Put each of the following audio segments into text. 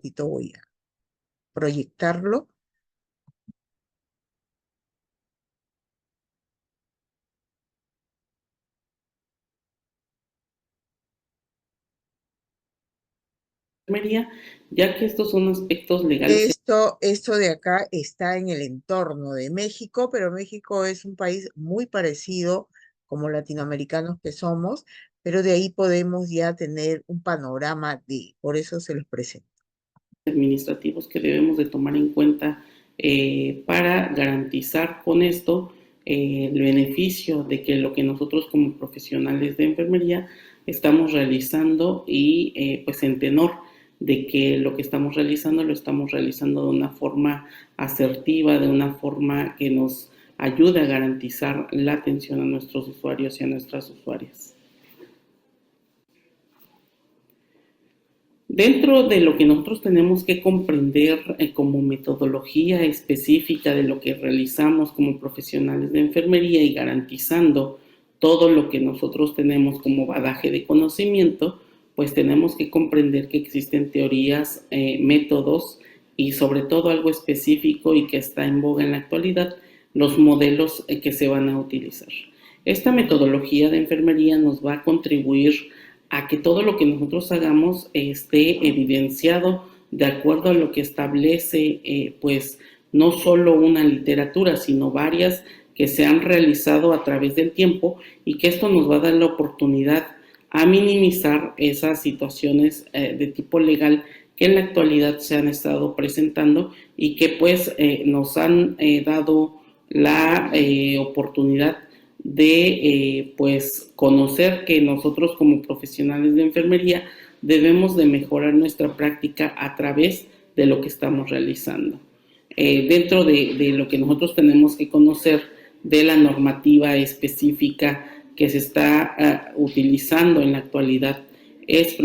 momentito voy a proyectarlo. Enfermería, ya que estos son aspectos legales. Esto de acá está en el entorno de México, pero México es un país muy parecido como latinoamericanos que somos, pero de ahí podemos ya tener un panorama por eso se los presento. Administrativos que debemos de tomar en cuenta para garantizar con esto el beneficio de que lo que nosotros como profesionales de enfermería estamos realizando y pues en tenor de que lo que estamos realizando lo estamos realizando de una forma asertiva, de una forma que nos ayude a garantizar la atención a nuestros usuarios y a nuestras usuarias. Dentro de lo que nosotros tenemos que comprender como metodología específica de lo que realizamos como profesionales de enfermería y garantizando todo lo que nosotros tenemos como bagaje de conocimiento, pues tenemos que comprender que existen teorías, métodos y sobre todo algo específico y que está en boga en la actualidad, los modelos que se van a utilizar. Esta metodología de enfermería nos va a contribuir a que todo lo que nosotros hagamos esté evidenciado de acuerdo a lo que establece, pues, no solo una literatura, sino varias que se han realizado a través del tiempo y que esto nos va a dar la oportunidad a minimizar esas situaciones de tipo legal que en la actualidad se han estado presentando y que pues nos han dado la oportunidad de pues conocer que nosotros como profesionales de enfermería debemos de mejorar nuestra práctica a través de lo que estamos realizando. Dentro de lo que nosotros tenemos que conocer de la normativa específica que se está utilizando en la actualidad es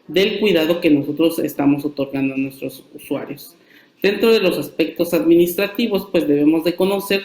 del cuidado que nosotros estamos otorgando a nuestros usuarios. Dentro de los aspectos administrativos, pues debemos de conocer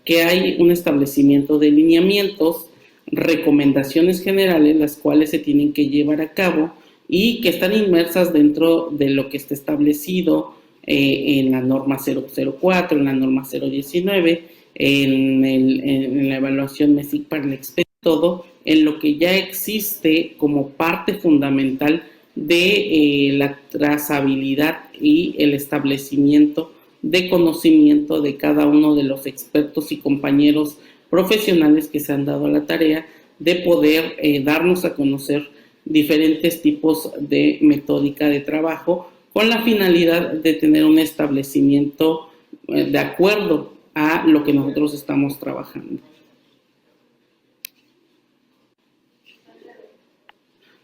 que hay un establecimiento de lineamientos, recomendaciones generales, las cuales se tienen que llevar a cabo y que están inmersas dentro de lo que está establecido en la norma 004, en la norma 019, en la evaluación MESIC para el expediente, todo en lo que ya existe como parte fundamental de la trazabilidad y el establecimiento de conocimiento de cada uno de los expertos y compañeros profesionales que se han dado a la tarea de poder darnos a conocer diferentes tipos de metódica de trabajo con la finalidad de tener un establecimiento de acuerdo a lo que nosotros estamos trabajando.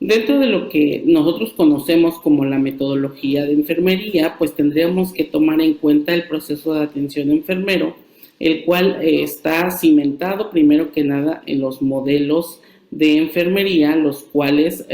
Dentro de lo que nosotros conocemos como la metodología de enfermería, pues tendríamos que tomar en cuenta el proceso de atención enfermero, el cual está cimentado primero que nada en los modelos de enfermería, los cuales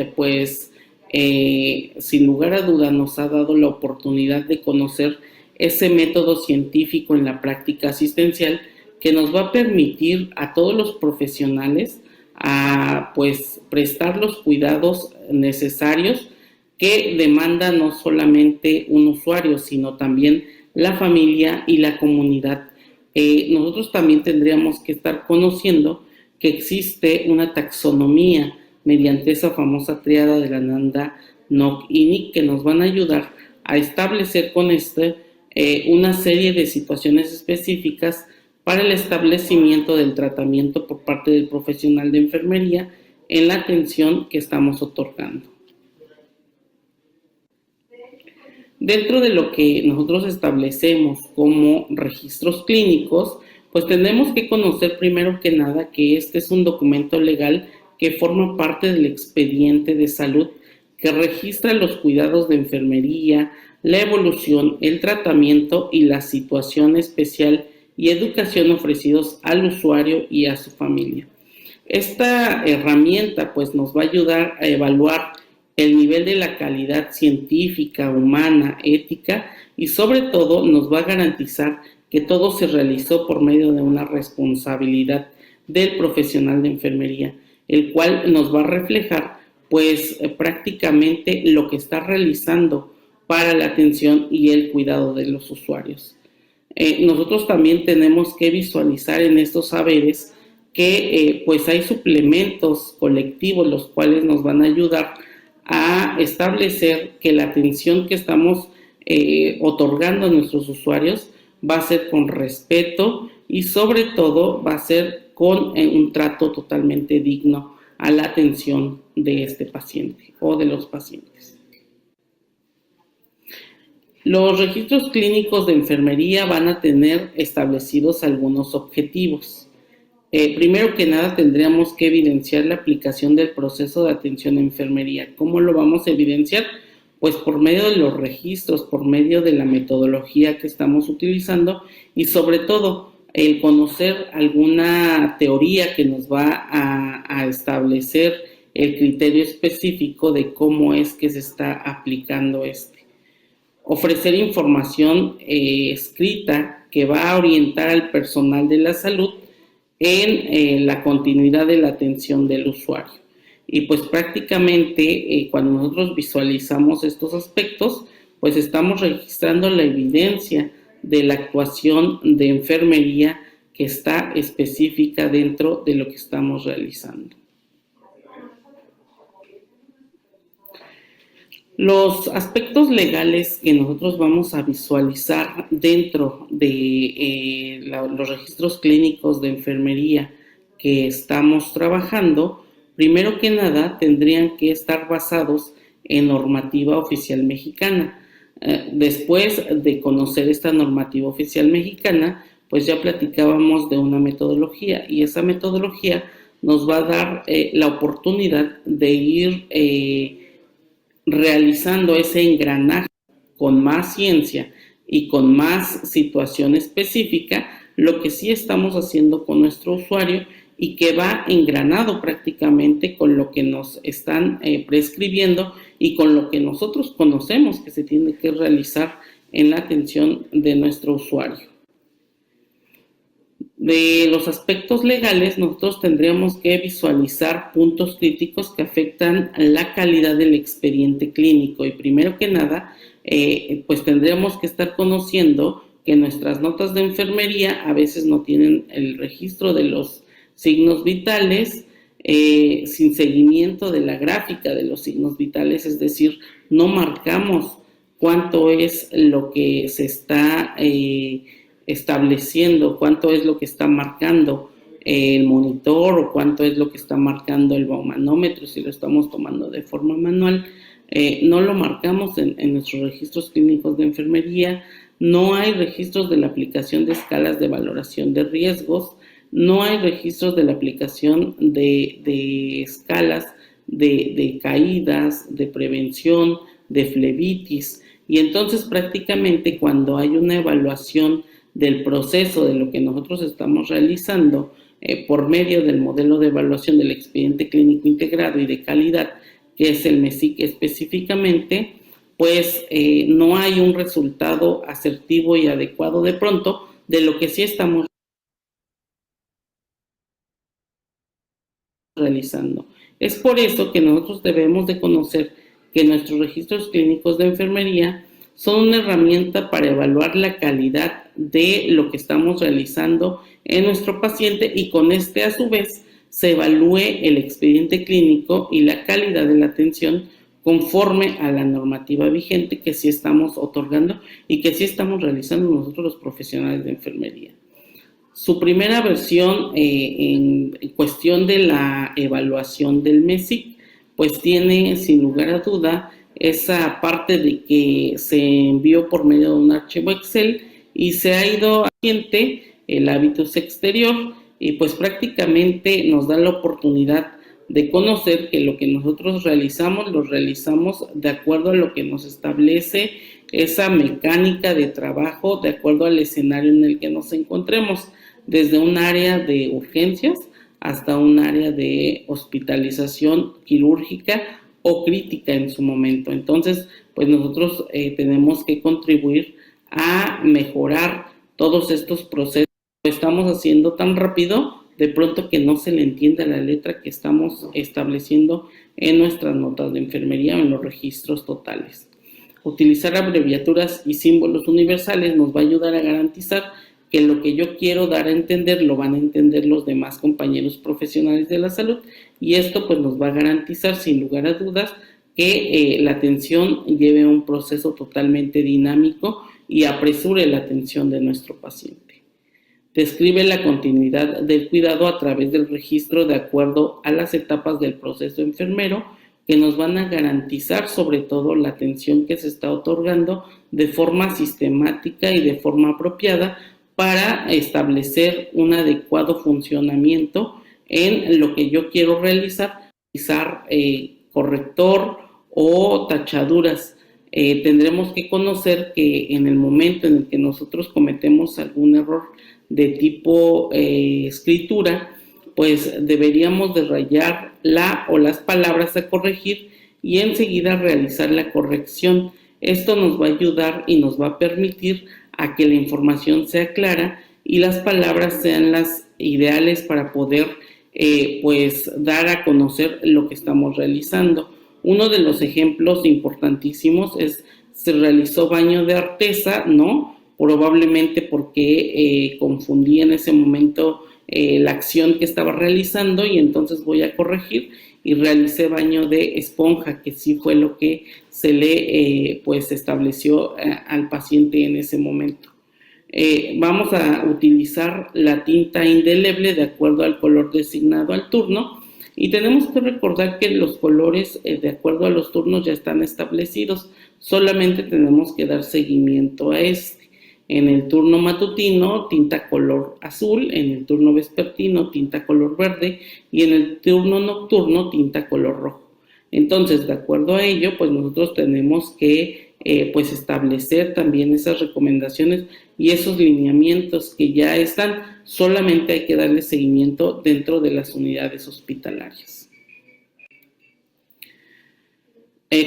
sin lugar a duda nos ha dado la oportunidad de conocer ese método científico en la práctica asistencial que nos va a permitir a todos los profesionales a pues prestar los cuidados necesarios que demanda no solamente un usuario, sino también la familia y la comunidad. Nosotros también tendríamos que estar conociendo que existe una taxonomía mediante esa famosa triada de la Nanda, Nock y Nick que nos van a ayudar a establecer con una serie de situaciones específicas para el establecimiento del tratamiento por parte del profesional de enfermería en la atención que estamos otorgando. Dentro de lo que nosotros establecemos como registros clínicos, pues tenemos que conocer primero que nada que este es un documento legal que forma parte del expediente de salud que registra los cuidados de enfermería, la evolución, el tratamiento y la situación especial y educación ofrecidos al usuario y a su familia. Esta herramienta pues nos va a ayudar a evaluar el nivel de la calidad científica, humana, ética y sobre todo nos va a garantizar que todo se realizó por medio de una responsabilidad del profesional de enfermería, el cual nos va a reflejar pues prácticamente lo que está realizando para la atención y el cuidado de los usuarios. Nosotros también tenemos que visualizar en estos saberes que pues hay suplementos colectivos los cuales nos van a ayudar a establecer que la atención que estamos otorgando a nuestros usuarios va a ser con respeto y sobre todo va a ser con un trato totalmente digno a la atención de este paciente o de los pacientes. Los registros clínicos de enfermería van a tener establecidos algunos objetivos. Primero que nada, tendríamos que evidenciar la aplicación del proceso de atención en enfermería. ¿Cómo lo vamos a evidenciar? Pues por medio de los registros, por medio de la metodología que estamos utilizando y sobre todo el conocer alguna teoría que nos va a establecer el criterio específico de cómo es que se está aplicando este. Ofrecer información escrita que va a orientar al personal de la salud en la continuidad de la atención del usuario. Y pues prácticamente cuando nosotros visualizamos estos aspectos, pues estamos registrando la evidencia de la actuación de enfermería que está específica dentro de lo que estamos realizando. Los aspectos legales que nosotros vamos a visualizar dentro de los registros clínicos de enfermería que estamos trabajando, primero que nada tendrían que estar basados en normativa oficial mexicana. Después de conocer esta normativa oficial mexicana, pues ya platicábamos de una metodología y esa metodología nos va a dar la oportunidad de ir realizando ese engranaje con más ciencia y con más situación específica, lo que sí estamos haciendo con nuestro usuario y que va engranado prácticamente con lo que nos están prescribiendo y con lo que nosotros conocemos que se tiene que realizar en la atención de nuestro usuario. De los aspectos legales, nosotros tendríamos que visualizar puntos críticos que afectan la calidad del expediente clínico y primero que nada, pues tendríamos que estar conociendo que nuestras notas de enfermería a veces no tienen el registro de los signos vitales, sin seguimiento de la gráfica de los signos vitales, es decir, no marcamos cuánto es lo que se está estableciendo, cuánto es lo que está marcando el monitor o cuánto es lo que está marcando el baumanómetro si lo estamos tomando de forma manual. No lo marcamos en nuestros registros clínicos de enfermería, no hay registros de la aplicación de escalas de valoración de riesgos, no hay registros de la aplicación de escalas de caídas, de prevención, de flebitis, y entonces prácticamente cuando hay una evaluación del proceso de lo que nosotros estamos realizando por medio del modelo de evaluación del expediente clínico integrado y de calidad, que es el MESIC específicamente, pues no hay un resultado asertivo y adecuado de pronto de lo que sí estamos realizando. Es por eso que nosotros debemos de conocer que nuestros registros clínicos de enfermería son una herramienta para evaluar la calidad de lo que estamos realizando en nuestro paciente y con este a su vez se evalúe el expediente clínico y la calidad de la atención conforme a la normativa vigente que sí estamos otorgando y que sí estamos realizando nosotros los profesionales de enfermería. Su primera versión en cuestión de la evaluación del MESIC, pues tiene sin lugar a duda esa parte de que se envió por medio de un archivo Excel y se ha ido haciendo el hábitus exterior y pues prácticamente nos da la oportunidad de conocer que lo que nosotros realizamos, lo realizamos de acuerdo a lo que nos establece esa mecánica de trabajo, de acuerdo al escenario en el que nos encontremos, desde un área de urgencias hasta un área de hospitalización quirúrgica o crítica en su momento. Entonces, pues nosotros tenemos que contribuir a mejorar todos estos procesos. Lo estamos haciendo tan rápido, de pronto que no se le entiende la letra que estamos estableciendo en nuestras notas de enfermería o en los registros totales. Utilizar abreviaturas y símbolos universales nos va a ayudar a garantizar que lo que yo quiero dar a entender lo van a entender los demás compañeros profesionales de la salud, y esto pues nos va a garantizar sin lugar a dudas que la atención lleve un proceso totalmente dinámico y apresure la atención de nuestro paciente. Describe la continuidad del cuidado a través del registro de acuerdo a las etapas del proceso enfermero, que nos van a garantizar sobre todo la atención que se está otorgando de forma sistemática y de forma apropiada para establecer un adecuado funcionamiento en lo que yo quiero realizar, corrector o tachaduras. Tendremos que conocer que en el momento en el que nosotros cometemos algún error de tipo escritura, pues deberíamos de rayar la o las palabras a corregir y enseguida realizar la corrección. Esto nos va a ayudar y nos va a permitir a que la información sea clara y las palabras sean las ideales para poder pues dar a conocer lo que estamos realizando. Uno de los ejemplos importantísimos es: se realizó baño de artesa, ¿no? Probablemente porque confundí en ese momento la acción que estaba realizando, y entonces voy a corregir y realicé baño de esponja, que sí fue lo que se le pues estableció al paciente en ese momento. Vamos a utilizar la tinta indeleble de acuerdo al color designado al turno, y tenemos que recordar que los colores de acuerdo a los turnos ya están establecidos, solamente tenemos que dar seguimiento a este. En el turno matutino, tinta color azul; en el turno vespertino, tinta color verde; y en el turno nocturno, tinta color rojo. Entonces, de acuerdo a ello, pues nosotros tenemos que pues establecer también esas recomendaciones y esos lineamientos que ya están, solamente hay que darle seguimiento dentro de las unidades hospitalarias.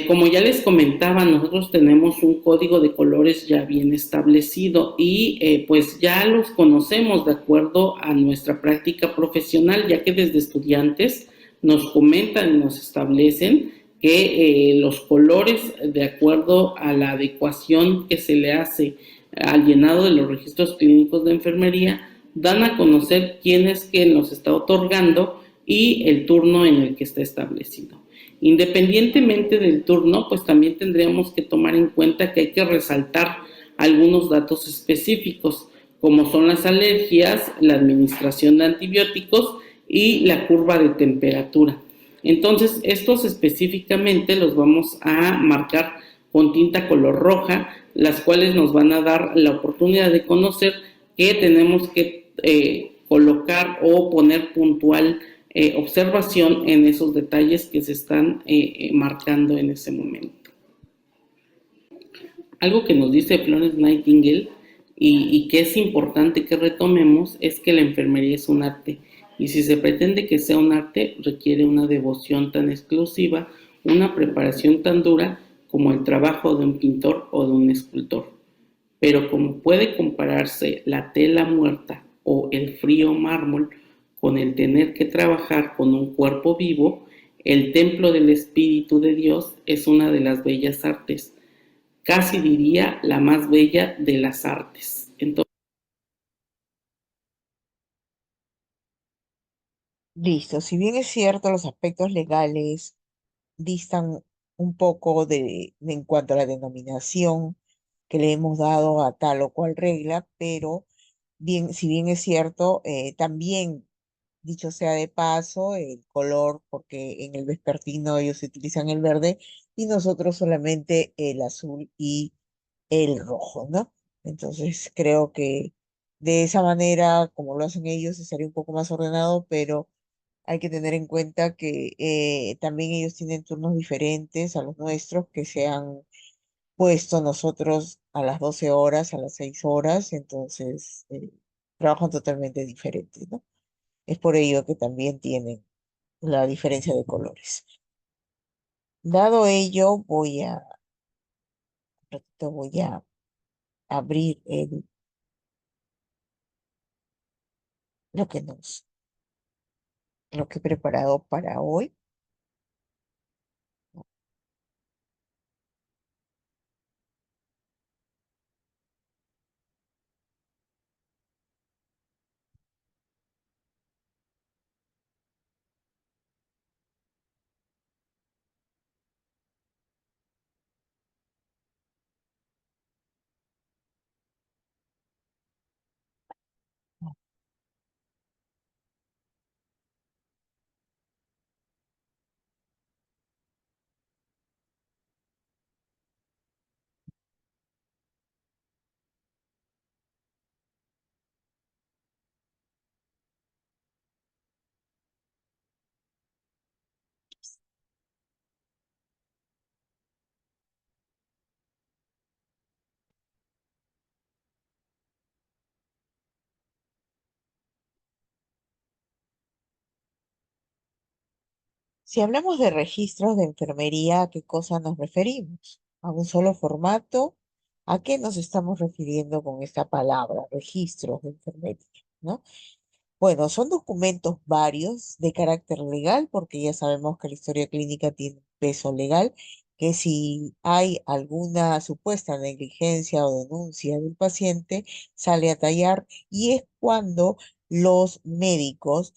Como ya les comentaba, nosotros tenemos un código de colores ya bien establecido y pues ya los conocemos de acuerdo a nuestra práctica profesional, ya que desde estudiantes nos comentan y nos establecen que los colores, de acuerdo a la adecuación que se le hace al llenado de los registros clínicos de enfermería, dan a conocer quién es quien nos está otorgando y el turno en el que está establecido. Independientemente del turno, pues también tendríamos que tomar en cuenta que hay que resaltar algunos datos específicos, como son las alergias, la administración de antibióticos y la curva de temperatura. Entonces, estos específicamente los vamos a marcar con tinta color roja, las cuales nos van a dar la oportunidad de conocer que tenemos que colocar o poner puntual observación en esos detalles que se están marcando en ese momento. Algo que nos dice Florence Nightingale y que es importante que retomemos es que la enfermería es un arte, y si se pretende que sea un arte requiere una devoción tan exclusiva, una preparación tan dura como el trabajo de un pintor o de un escultor. Pero como puede compararse la tela muerta o el frío mármol con el tener que trabajar con un cuerpo vivo, el templo del Espíritu de Dios es una de las bellas artes, casi diría la más bella de las artes. Entonces, Listo, si bien es cierto, los aspectos legales distan un poco en cuanto a la denominación que le hemos dado a tal o cual regla, pero bien, si bien es cierto, también, dicho sea de paso, el color, porque en el vespertino ellos utilizan el verde y nosotros solamente el azul y el rojo, ¿no? Entonces creo que de esa manera, como lo hacen ellos, estaría un poco más ordenado, pero hay que tener en cuenta que también ellos tienen turnos diferentes a los nuestros, que se han puesto nosotros a las 12 horas, a las 6 horas, entonces trabajan totalmente diferentes, ¿no? Es por ello que también tienen la diferencia de colores. Dado ello, voy a abrir lo que lo que he preparado para hoy. Si hablamos de registros de enfermería, ¿a qué cosa nos referimos? ¿A un solo formato? ¿A qué nos estamos refiriendo con esta palabra, registros de enfermería? ¿No? Bueno, son documentos varios de carácter legal, porque ya sabemos que la historia clínica tiene un peso legal, que si hay alguna supuesta negligencia o denuncia del paciente, sale a tallar y es cuando los médicos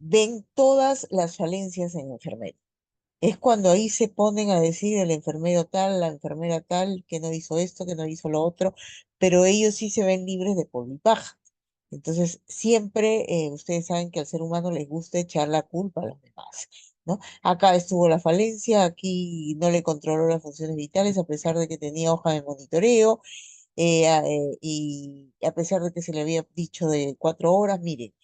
ven todas las falencias en enfermería. Es cuando ahí se ponen a decir el enfermero tal, la enfermera tal, que no hizo esto, que no hizo lo otro, pero ellos sí se ven libres de polvo y paja. Entonces, siempre ustedes saben que al ser humano les gusta echar la culpa a los demás, ¿no? Acá estuvo la falencia, aquí no le controló las funciones vitales a pesar de que tenía hoja de monitoreo, y a pesar de que se le había dicho de 4 horas, mire,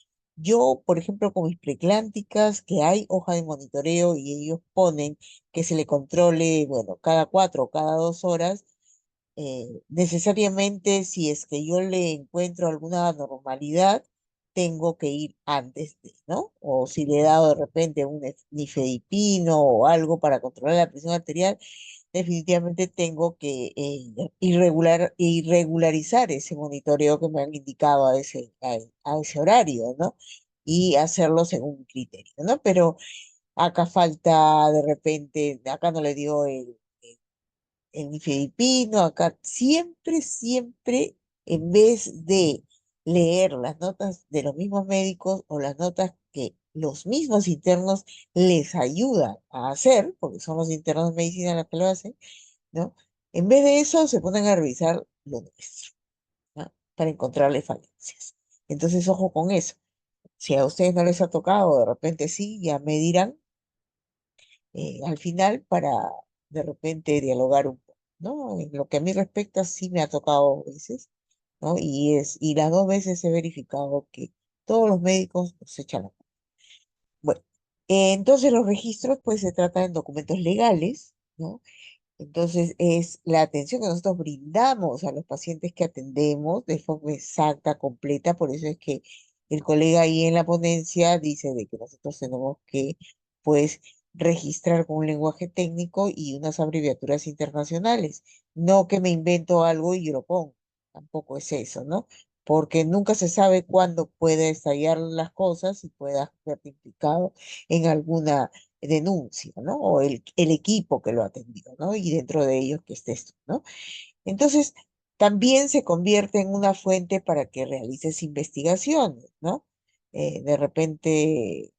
yo, por ejemplo, con mis preclánticas, que hay hoja de monitoreo y ellos ponen que se le controle, bueno, cada 4 o cada 2 horas, necesariamente si es que yo le encuentro alguna anormalidad, tengo que ir antes de, ¿no? O si le he dado de repente un nifedipino o algo para controlar la presión arterial, definitivamente tengo que irregularizar ese monitoreo que me han indicado a ese horario, ¿no? Y hacerlo según un criterio, ¿no? Pero acá falta de repente, acá no le dio el filipino, acá siempre, siempre, en vez de leer las notas de los mismos médicos o las notas que los mismos internos les ayudan a hacer, porque son los internos de medicina los que lo hacen, ¿no? En vez de eso, se ponen a revisar lo nuestro, ¿no? Para encontrarle falencias. Entonces, ojo con eso. Si a ustedes no les ha tocado, de repente sí, ya me dirán al final para de repente dialogar un poco, ¿no? En lo que a mí respecta, sí me ha tocado veces, ¿no? Y las 2 veces he verificado que todos los médicos nos echan la mano. Bueno, entonces los registros, pues se tratan de documentos legales, ¿no? Entonces, es la atención que nosotros brindamos a los pacientes que atendemos de forma exacta, completa. Por eso es que el colega ahí en la ponencia dice de que nosotros tenemos que, pues, registrar con un lenguaje técnico y unas abreviaturas internacionales. No que me invento algo y yo lo pongo. Tampoco es eso, ¿no? Porque nunca se sabe cuándo puede estallar las cosas y pueda verte implicado en alguna denuncia, ¿no? O el equipo que lo atendió, ¿no? Y dentro de ellos que estés tú, ¿no? Entonces, también se convierte en una fuente para que realices investigaciones, ¿no? De repente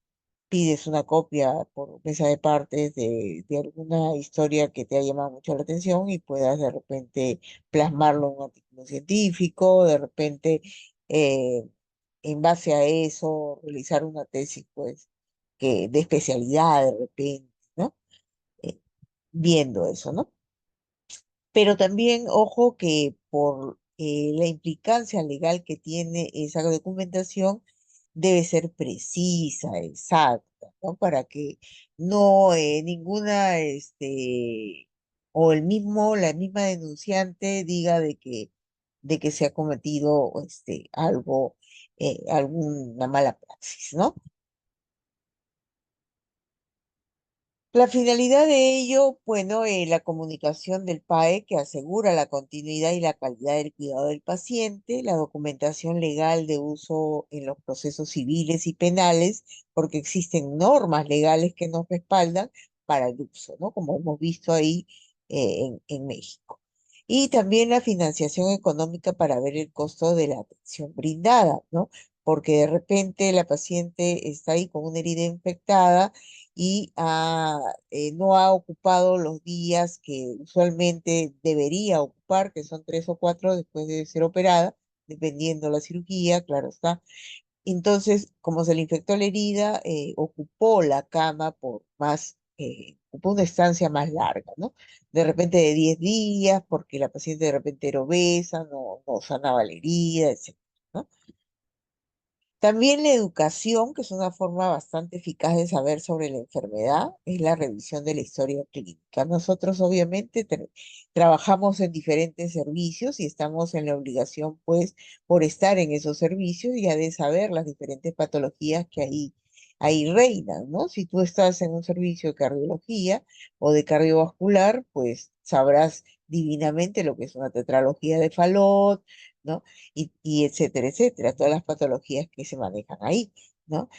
pides una copia por mesa de partes de alguna historia que te ha llamado mucho la atención y puedas de repente plasmarlo en un artículo científico, de repente eh, en base a eso realizar una tesis, pues, de especialidad de repente, ¿no? Eh, Viendo eso, ¿no? Pero también, ojo, que por la implicancia legal que tiene esa documentación, debe ser precisa, exacta, ¿no? Para que no ninguna, o la misma denunciante diga de que se ha cometido, algo, alguna mala praxis, ¿no? La finalidad de ello, bueno, la comunicación del PAE que asegura la continuidad y la calidad del cuidado del paciente, la documentación legal de uso en los procesos civiles y penales, porque existen normas legales que nos respaldan para el uso, ¿no? Como hemos visto ahí en México. Y también la financiación económica para ver el costo de la atención brindada, ¿no? Porque de repente la paciente está ahí con una herida infectada y no ha ocupado los días que usualmente debería ocupar, que son 3 o 4 después de ser operada, dependiendo la cirugía, claro está. Entonces, como se le infectó la herida, ocupó la cama ocupó una estancia más larga, ¿no? De repente de 10 días, porque la paciente de repente era obesa, no sanaba la herida, etcétera, ¿no? También la educación, que es una forma bastante eficaz de saber sobre la enfermedad, es la revisión de la historia clínica. Nosotros obviamente trabajamos en diferentes servicios y estamos en la obligación, pues, por estar en esos servicios, ya de saber las diferentes patologías que hay ahí reinan, ¿no? Si tú estás en un servicio de cardiología o de cardiovascular, pues sabrás divinamente lo que es una tetralogía de Fallot, ¿no? Y etcétera, etcétera, todas las patologías que se manejan ahí, ¿no?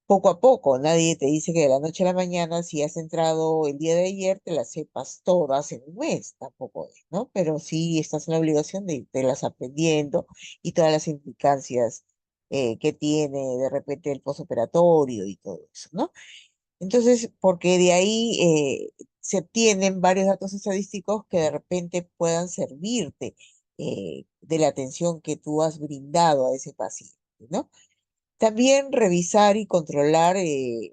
Poco a poco, nadie te dice que de la noche a la mañana, si has entrado el día de ayer, te las sepas todas en un mes, tampoco es, ¿no? Pero sí estás en la obligación de irlas aprendiendo y todas las implicancias que tiene de repente el posoperatorio y todo eso, ¿no? Entonces, porque de ahí se obtienen varios datos estadísticos que de repente puedan servirte de la atención que tú has brindado a ese paciente, ¿no? También revisar y controlar,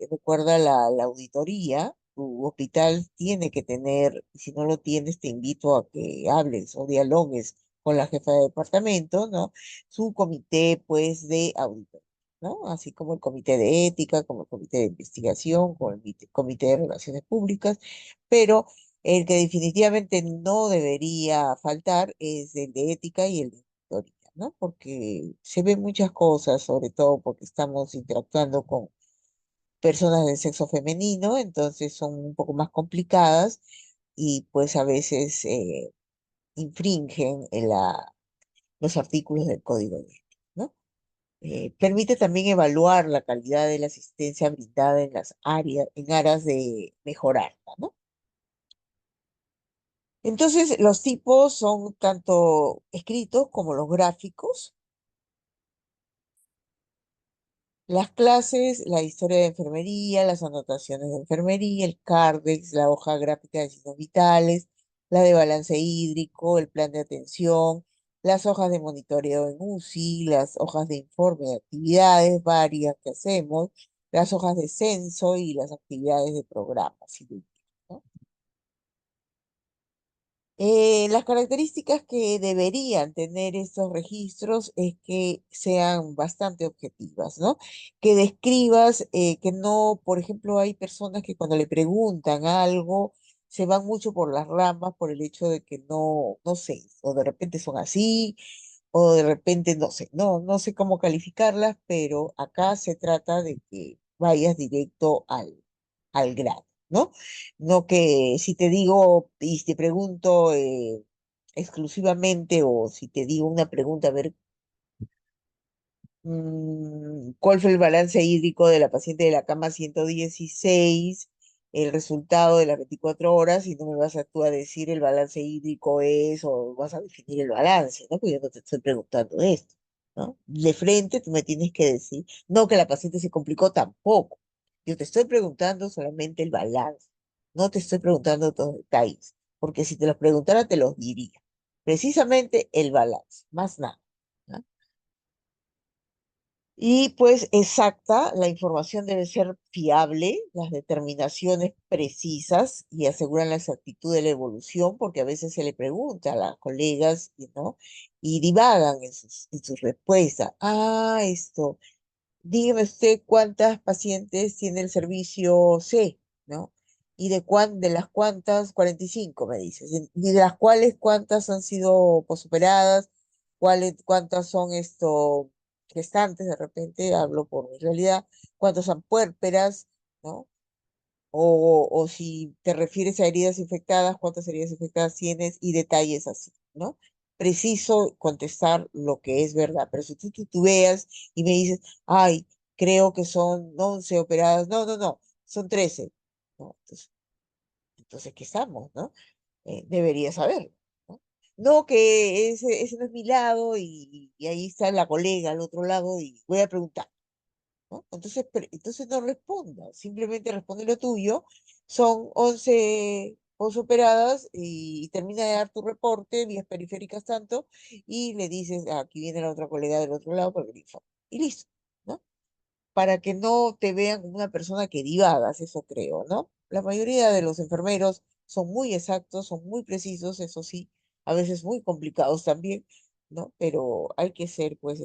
recuerda la auditoría, tu hospital tiene que tener, y si no lo tienes, te invito a que hables o dialogues con la jefa de departamento, ¿no? Su comité, pues, de auditoría, ¿no? Así como el comité de ética, como el comité de investigación, como el comité de relaciones públicas, pero el que definitivamente no debería faltar es el de ética y el de auditoría, ¿no? Porque se ven muchas cosas, sobre todo porque estamos interactuando con personas del sexo femenino, entonces son un poco más complicadas y pues a veces infringen en los artículos del Código de Ética, ¿no? Permite también evaluar la calidad de la asistencia brindada en las áreas, en aras de mejorarla, ¿no? Entonces, los tipos son tanto escritos como los gráficos. Las clases, la historia de enfermería, las anotaciones de enfermería, el CARDEX, la hoja gráfica de signos vitales, la de balance hídrico, el plan de atención, las hojas de monitoreo en UCI, las hojas de informe de actividades varias que hacemos, las hojas de censo y las actividades de programa, ¿no? Las características que deberían tener estos registros es que sean bastante objetivas, ¿no? Que describas, que no, por ejemplo, hay personas que cuando le preguntan algo se van mucho por las ramas por el hecho de que no sé, o de repente son así, o de repente no sé, no sé cómo calificarlas, pero acá se trata de que vayas directo al grano, ¿no? No que si te digo y te pregunto exclusivamente o si te digo una pregunta, a ver, ¿cuál fue el balance hídrico de la paciente de la cama 116? El resultado de las 24 horas y no me vas a tú a decir el balance hídrico es o vas a definir el balance, ¿no? Porque yo no te estoy preguntando esto, ¿no? De frente tú me tienes que decir, no que la paciente se complicó tampoco. Yo te estoy preguntando solamente el balance, no te estoy preguntando otros detalles, porque si te los preguntara te los diría. Precisamente el balance, más nada, ¿no? Y pues exacta, la información debe ser fiable, las determinaciones precisas y aseguran la exactitud de la evolución, porque a veces se le pregunta a las colegas, ¿no? Y divagan en sus respuestas. Ah, esto, dígame usted cuántas pacientes tiene el servicio C, ¿no? Y de las cuantas, 45 me dices. Y de las cuales cuántas han sido posoperadas, cuántas son gestantes, de repente, hablo por mi realidad, cuántas son puérperas, ¿no? O si te refieres a heridas infectadas, cuántas heridas infectadas tienes y detalles así, ¿no? Preciso contestar lo que es verdad, pero si tú veas y me dices, ay, creo que son 11 operadas, no, son 13, ¿no? Entonces, ¿qué estamos, no? Deberías saberlo, ¿no? No, que ese no es mi lado y ahí está la colega al otro lado y voy a preguntar. ¿No? Entonces no responda, simplemente responde lo tuyo. Son 11 posoperadas y termina de dar tu reporte, vías periféricas tanto, y le dices, "Ah, aquí viene la otra colega del otro lado porque le informa". Y listo, ¿no? Para que no te vean como una persona que divagas, eso creo, ¿no? La mayoría de los enfermeros son muy exactos, son muy precisos, eso sí, a veces muy complicados también, ¿no? Pero hay que ser, pues,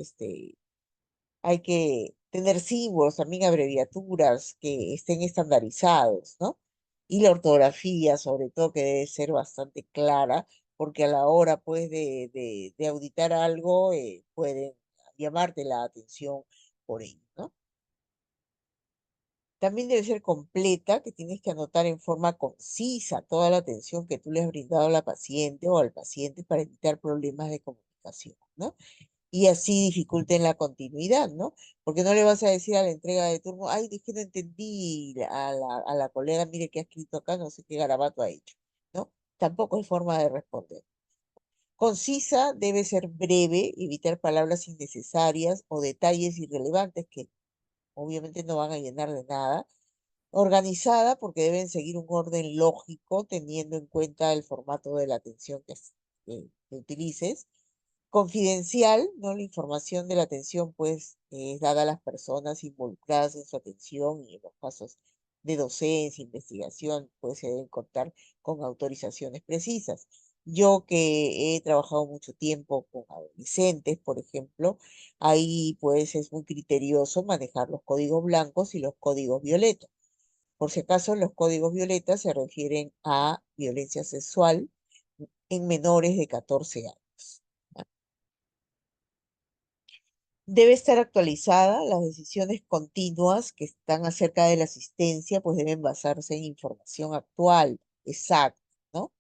hay que tener símbolos, también abreviaturas que estén estandarizados, ¿no? Y la ortografía, sobre todo, que debe ser bastante clara, porque a la hora, pues, de auditar algo, pueden llamarte la atención por ello, ¿no? También debe ser completa, que tienes que anotar en forma concisa toda la atención que tú le has brindado a la paciente o al paciente para evitar problemas de comunicación, ¿no? Y así dificulten la continuidad, ¿no? Porque no le vas a decir a la entrega de turno, ay, es que no entendí a la colega, mire que ha escrito acá, no sé qué garabato ha hecho, ¿no? Tampoco hay forma de responder. Concisa, debe ser breve, evitar palabras innecesarias o detalles irrelevantes que obviamente no van a llenar de nada. Organizada, porque deben seguir un orden lógico teniendo en cuenta el formato de la atención que utilices. Confidencial, ¿no? La información de la atención, pues, es dada a las personas involucradas en su atención y en los casos de docencia, investigación, pues se deben contar con autorizaciones precisas. Yo que he trabajado mucho tiempo con adolescentes, por ejemplo, ahí pues es muy criterioso manejar los códigos blancos y los códigos violetas. Por si acaso, los códigos violetas se refieren a violencia sexual en menores de 14 años. Debe estar actualizada, las decisiones continuas que están acerca de la asistencia, pues deben basarse en información actual, exacta, ¿no?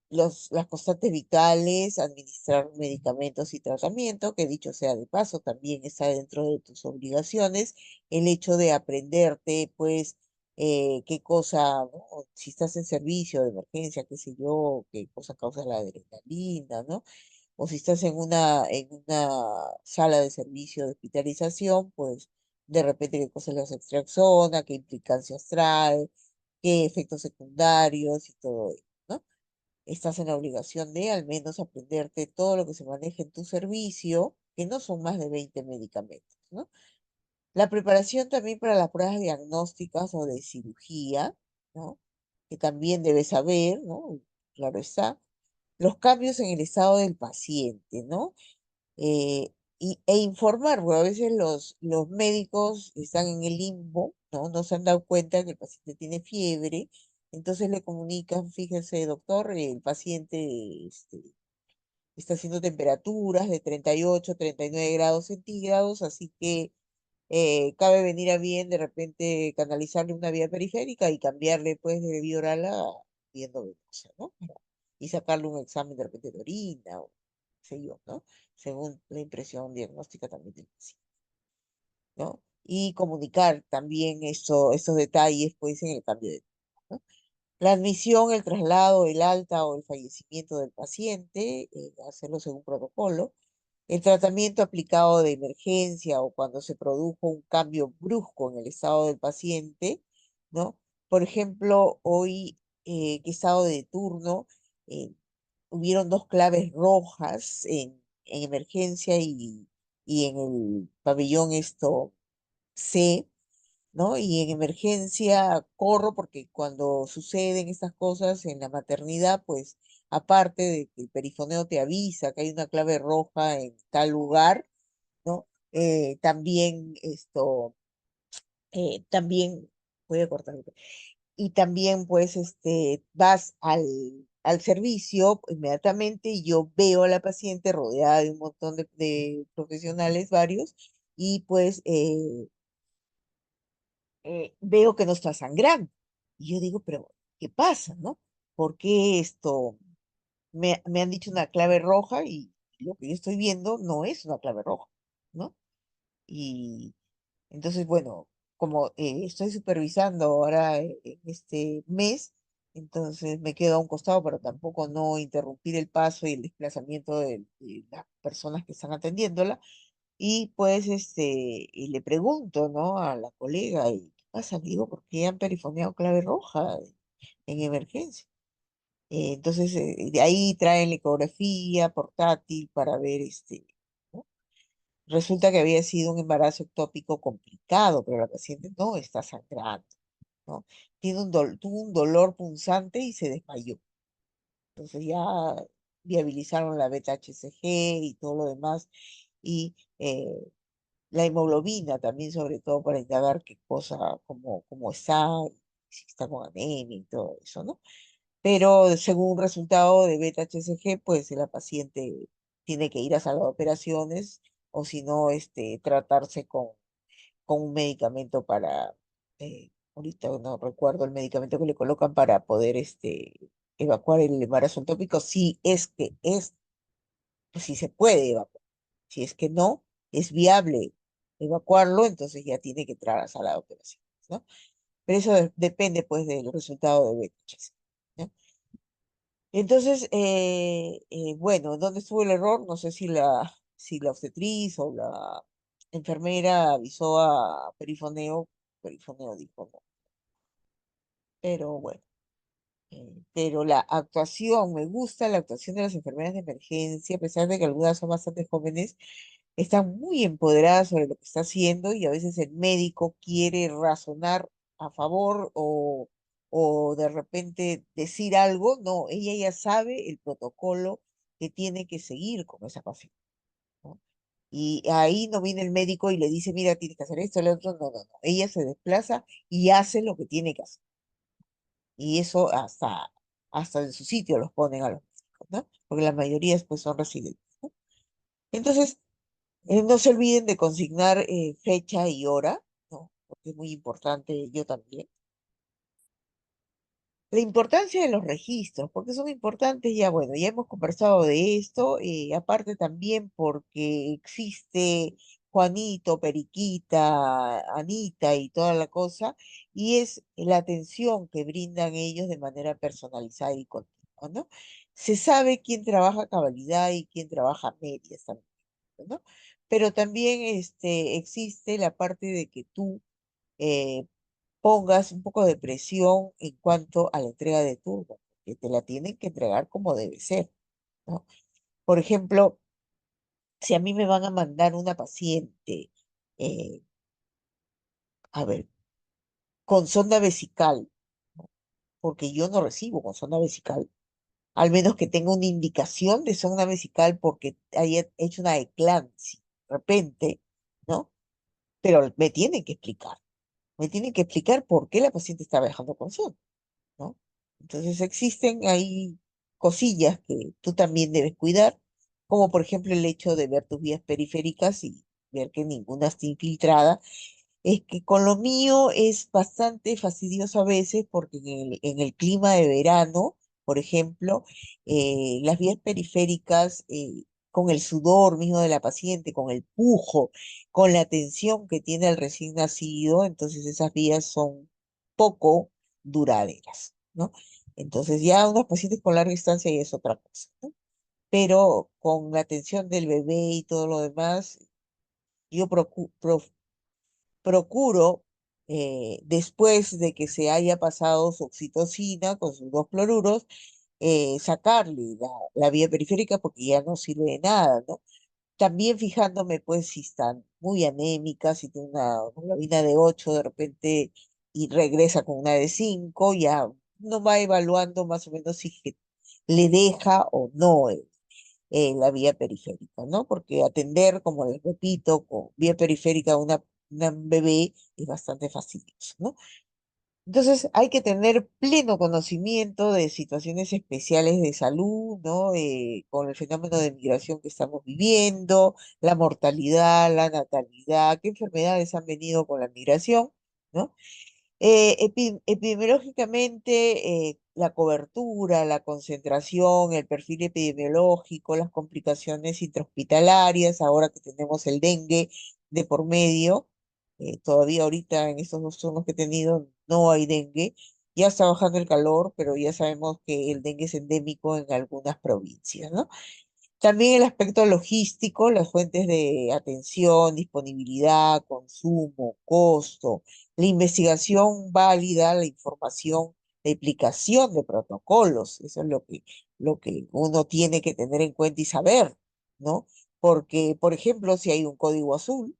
Las constantes vitales, administrar medicamentos y tratamiento, que dicho sea de paso, también está dentro de tus obligaciones, el hecho de aprenderte, pues, qué cosa, ¿no? Si estás en servicio de emergencia, qué sé yo, qué cosa causa la adrenalina, ¿no? O si estás en una sala de servicio de hospitalización, pues de repente qué cosa es la extracción, qué implicancia trae, qué efectos secundarios y todo ello, ¿no? Estás en la obligación de al menos aprenderte todo lo que se maneja en tu servicio, que no son más de 20 medicamentos, ¿no? La preparación también para las pruebas diagnósticas o de cirugía, ¿no? Que también debes saber, ¿no? Claro está. Los cambios en el estado del paciente, ¿no? E informar, porque a veces los médicos están en el limbo, ¿no? No se han dado cuenta que el paciente tiene fiebre, entonces le comunican, fíjese, doctor, el paciente está haciendo temperaturas de 38, 39 grados centígrados, así que cabe venir a bien de repente canalizarle una vía periférica y cambiarle pues de vía oral a vía endovenosa, ¿no? Y sacarle un examen de repente de orina o qué sé yo, ¿no? Según la impresión diagnóstica también del paciente, ¿no? Y comunicar también estos detalles pues en el cambio de turno, ¿no? La admisión, el traslado, el alta o el fallecimiento del paciente, hacerlo según protocolo. El tratamiento aplicado de emergencia o cuando se produjo un cambio brusco en el estado del paciente, ¿no? Por ejemplo, hoy que he estado de turno, eh, hubieron dos claves rojas en emergencia y en el pabellón C, ¿no? Y en emergencia corro porque cuando suceden estas cosas en la maternidad, pues aparte de que el perifoneo te avisa que hay una clave roja en tal lugar, ¿no? También también, voy a cortar, y también pues vas al servicio inmediatamente y yo veo a la paciente rodeada de un montón de profesionales varios y pues veo que no está sangrando. Y yo digo, pero ¿qué pasa, no? ¿Por qué me han dicho una clave roja y lo que yo estoy viendo no es una clave roja, ¿no? Y entonces, bueno, como estoy supervisando ahora en este mes, entonces me quedo a un costado, pero tampoco no interrumpir el paso y el desplazamiento de las personas que están atendiéndola. Y pues y le pregunto, ¿no? A la colega, ¿y qué pasa? Digo, ¿por qué han perifoneado clave roja en emergencia? Entonces, de ahí traen la ecografía portátil para ver ¿no? Resulta que había sido un embarazo ectópico complicado, pero la paciente no está sangrando, ¿no? Tuvo un dolor punzante y se desmayó. Entonces ya viabilizaron la beta-HCG y todo lo demás. Y la hemoglobina también, sobre todo para indagar qué cosa, cómo está, si está con anemia y todo eso, ¿no? Pero según un resultado de beta-HCG, pues la paciente tiene que ir a sala de operaciones o si no, tratarse con un medicamento ahorita no recuerdo el medicamento que le colocan para poder evacuar el embarazo ectópico, si es que es, pues si se puede evacuar. Si es que no, es viable evacuarlo, entonces ya tiene que entrar a la sala de operaciones, ¿no? Pero eso depende pues del resultado de BTHC, ¿no? Entonces, bueno, ¿dónde estuvo el error? No sé si la obstetriz o la enfermera avisó a Perifoneo. Perifoneo dijo no, pero bueno. Pero la actuación, me gusta la actuación de las enfermeras de emergencia, a pesar de que algunas son bastante jóvenes, están muy empoderadas sobre lo que está haciendo y a veces el médico quiere razonar a favor o de repente decir algo. No, ella ya sabe el protocolo que tiene que seguir con esa paciente, ¿no? Y ahí no viene el médico y le dice, mira, tienes que hacer esto, lo otro. No, no, no. Ella se desplaza y hace lo que tiene que hacer. Y eso hasta en su sitio los ponen a los médicos, ¿no? Porque la mayoría después son residentes, ¿no? Entonces, no se olviden de consignar fecha y hora, ¿no? Porque es muy importante, yo también. La importancia de los registros, porque son importantes, ya bueno, ya hemos conversado de esto, aparte también porque existe Juanito, Periquita, Anita y toda la cosa, y es la atención que brindan ellos de manera personalizada y continua, ¿no? Se sabe quién trabaja a cabalidad y quién trabaja a medias también, ¿no? Pero también existe la parte de que tú eh, pongas un poco de presión en cuanto a la entrega de turno, que te la tienen que entregar como debe ser, ¿no? Por ejemplo, si a mí me van a mandar una paciente, eh, a ver, con sonda vesical, porque yo no recibo con sonda vesical, al menos que tenga una indicación de sonda vesical porque haya hecho una eclampsia de repente, ¿no? Pero me tienen que explicar por qué la paciente está viajando con sonda, ¿no? Entonces existen ahí cosillas que tú también debes cuidar, como por ejemplo el hecho de ver tus vías periféricas y ver que ninguna esté infiltrada. Es que con lo mío es bastante fastidioso a veces porque en el clima de verano, por ejemplo, las vías periféricas, con el sudor mismo de la paciente, con el pujo, con la tensión que tiene el recién nacido, entonces esas vías son poco duraderas, ¿no? Entonces ya unos pacientes con larga estancia ya es otra cosa, ¿no? Pero con la atención del bebé y todo lo demás, yo procuro, después de que se haya pasado su oxitocina con sus dos cloruros, sacarle la vía periférica porque ya no sirve de nada, ¿no? También fijándome, pues, si están muy anémicas, si tiene una hemoglobina de 8 de repente y regresa con una de 5, ya no va evaluando más o menos si le deja o no la vía periférica, ¿no? Porque atender, como les repito, con vía periférica a una bebé es bastante fastidioso, ¿no? Entonces hay que tener pleno conocimiento de situaciones especiales de salud, ¿no? Con el fenómeno de migración que estamos viviendo, la mortalidad, la natalidad, qué enfermedades han venido con la migración, ¿no? Epidemiológicamente, la cobertura, la concentración, el perfil epidemiológico, las complicaciones intrahospitalarias, ahora que tenemos el dengue de por medio, todavía ahorita en estos 2 turnos que he tenido no hay dengue, ya está bajando el calor, pero ya sabemos que el dengue es endémico en algunas provincias, ¿no? También el aspecto logístico, las fuentes de atención, disponibilidad, consumo, costo, la investigación válida, la información, la aplicación de protocolos. Eso es lo que uno tiene que tener en cuenta y saber, ¿no? Porque, por ejemplo, si hay un código azul,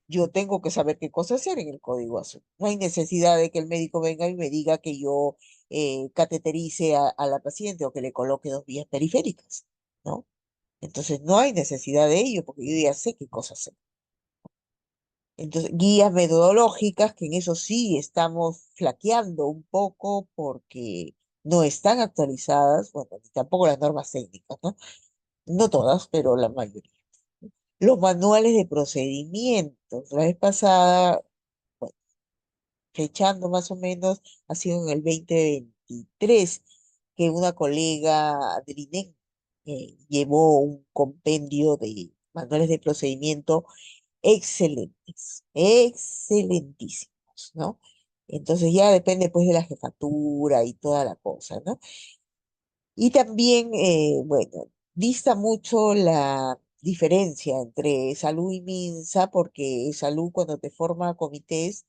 yo tengo que saber qué cosa hacer en el código azul. No hay necesidad de que el médico venga y me diga que yo cateterice a la paciente o que le coloque 2 vías periféricas, ¿no? Entonces no hay necesidad de ello porque yo ya sé qué cosas hacer. Entonces, guías metodológicas, que en eso sí estamos flaqueando un poco porque no están actualizadas, bueno, ni tampoco las normas técnicas, ¿no? No todas, pero la mayoría. Los manuales de procedimientos. La vez pasada fechando más o menos, ha sido en el 2023 que una colega del INEM llevó un compendio de manuales de procedimiento excelentes, excelentísimos, ¿no? Entonces ya depende pues de la jefatura y toda la cosa, ¿no? Y también, bueno, dista mucho la diferencia entre salud y MINSA, porque salud cuando te forma comités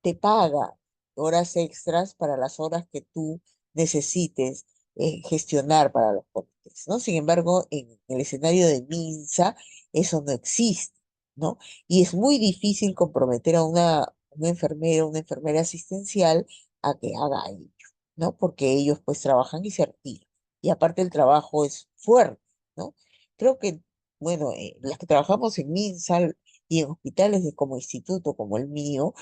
te paga horas extras para las horas que tú necesites gestionar para los comités, ¿no? Sin embargo, en el escenario de MINSA eso no existe, ¿no? Y es muy difícil comprometer a una enfermera asistencial a que haga ello, ¿no? Porque ellos pues trabajan y se retiran. Y aparte el trabajo es fuerte, ¿no? Creo que, bueno, las que trabajamos en MINSA y en hospitales como instituto, como el mío,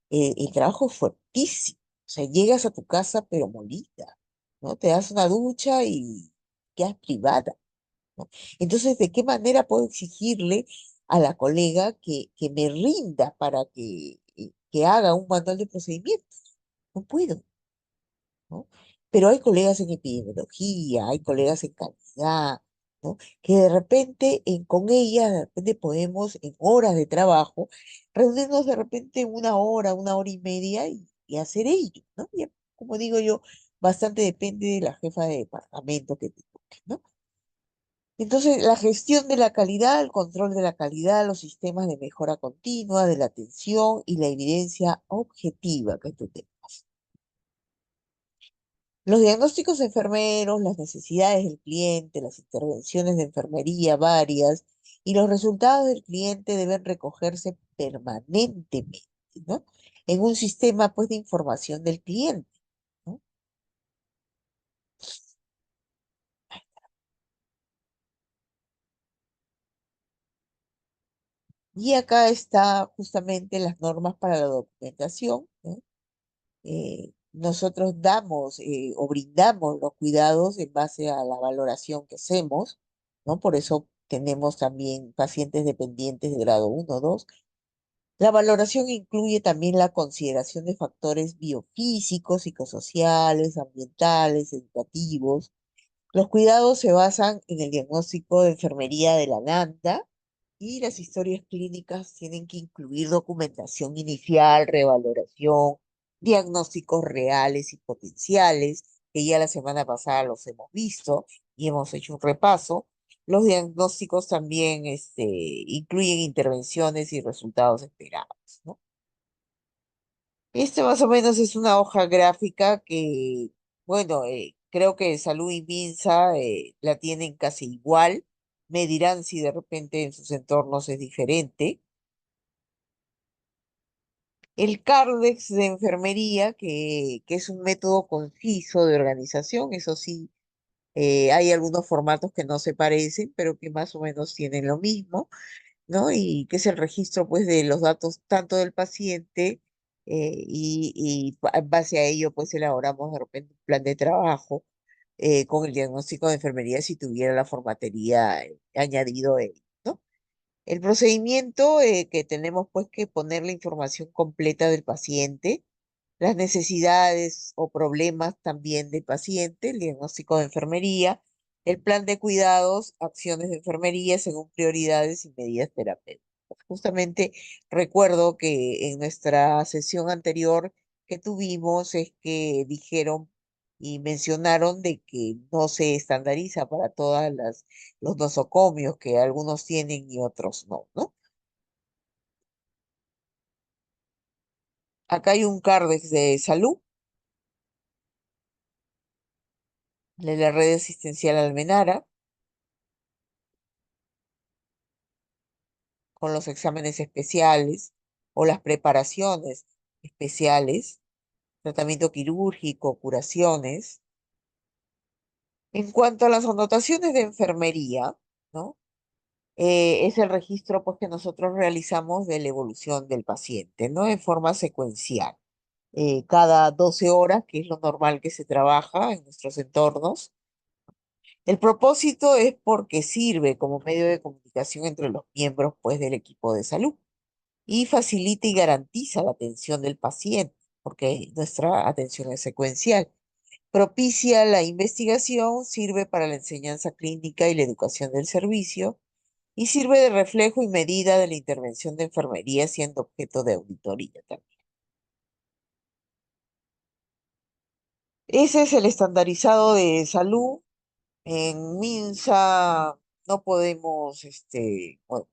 el trabajo es fuertísimo. O sea, llegas a tu casa pero molida, ¿no? Te das una ducha y quedas privada, ¿no? Entonces, ¿de qué manera puedo exigirle a la colega que me rinda para que haga un manual de procedimientos? No puedo, ¿no? Pero hay colegas en epidemiología, hay colegas en calidad, ¿no? Que de repente con ellas, de repente podemos en horas de trabajo, reunirnos de repente una hora y media y hacer ello, ¿no? Y como digo yo, bastante depende de la jefa de departamento que te toque, ¿no? Entonces, la gestión de la calidad, el control de la calidad, los sistemas de mejora continua, de la atención y la evidencia objetiva que tú tengas. Los diagnósticos enfermeros, las necesidades del cliente, las intervenciones de enfermería varias y los resultados del cliente deben recogerse permanentemente, ¿no? En un sistema, pues, de información del cliente, ¿no? Y acá está justamente las normas para la documentación, ¿no? Nosotros damos o brindamos los cuidados en base a la valoración que hacemos, ¿no? Por eso tenemos también pacientes dependientes de grado uno, 2. La valoración incluye también la consideración de factores biofísicos, psicosociales, ambientales, educativos. Los cuidados se basan en el diagnóstico de enfermería de la NANDA y las historias clínicas tienen que incluir documentación inicial, revaloración, diagnósticos reales y potenciales, que ya la semana pasada los hemos visto y hemos hecho un repaso. Los diagnósticos también incluyen intervenciones y resultados esperados, ¿no? Este más o menos es una hoja gráfica que, bueno, creo que Salud y Minsa la tienen casi igual. Me dirán si de repente en sus entornos es diferente. El Cardex de enfermería, que es un método conciso de organización, eso sí, hay algunos formatos que no se parecen, pero que más o menos tienen lo mismo, ¿no? Y que es el registro, pues, de los datos tanto del paciente en base a ello, pues, elaboramos de repente un plan de trabajo con el diagnóstico de enfermería si tuviera la formatería añadido él, ¿no? El procedimiento que tenemos, pues, que poner la información completa del paciente, las necesidades o problemas también del paciente, el diagnóstico de enfermería, el plan de cuidados, acciones de enfermería según prioridades y medidas terapéuticas. Justamente recuerdo que en nuestra sesión anterior que tuvimos es que dijeron y mencionaron de que no se estandariza para todas los nosocomios que algunos tienen y otros no, ¿no? Acá hay un CARDEX de salud de la red asistencial Almenara, con los exámenes especiales o las preparaciones especiales, tratamiento quirúrgico, curaciones. En cuanto a las anotaciones de enfermería, ¿no? Es el registro pues, que nosotros realizamos de la evolución del paciente, ¿no? En forma secuencial. Cada 12 horas, que es lo normal que se trabaja en nuestros entornos. El propósito es porque sirve como medio de comunicación entre los miembros pues, del equipo de salud y facilita y garantiza la atención del paciente. porque nuestra atención es secuencial. Propicia la investigación, sirve para la enseñanza clínica y la educación del servicio, y sirve de reflejo y medida de la intervención de enfermería siendo objeto de auditoría también. Ese es el estandarizado de salud. En MINSA no podemos, bueno,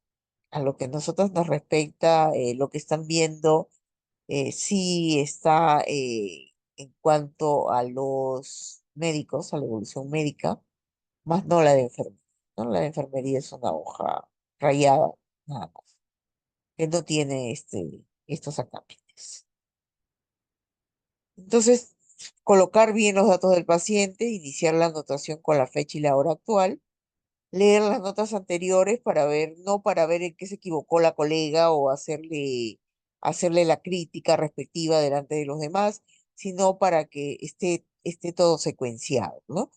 a lo que a nosotros nos respecta, lo que están viendo sí está en cuanto a los médicos, a la evolución médica, más no la de enfermería, ¿no? La de enfermería es una hoja rayada, nada más, que no tiene estos acápites. Entonces, colocar bien los datos del paciente, iniciar la anotación con la fecha y la hora actual, leer las notas anteriores para ver, no para ver en qué se equivocó la colega o hacerle la crítica respectiva delante de los demás, sino para que esté todo secuenciado, ¿no?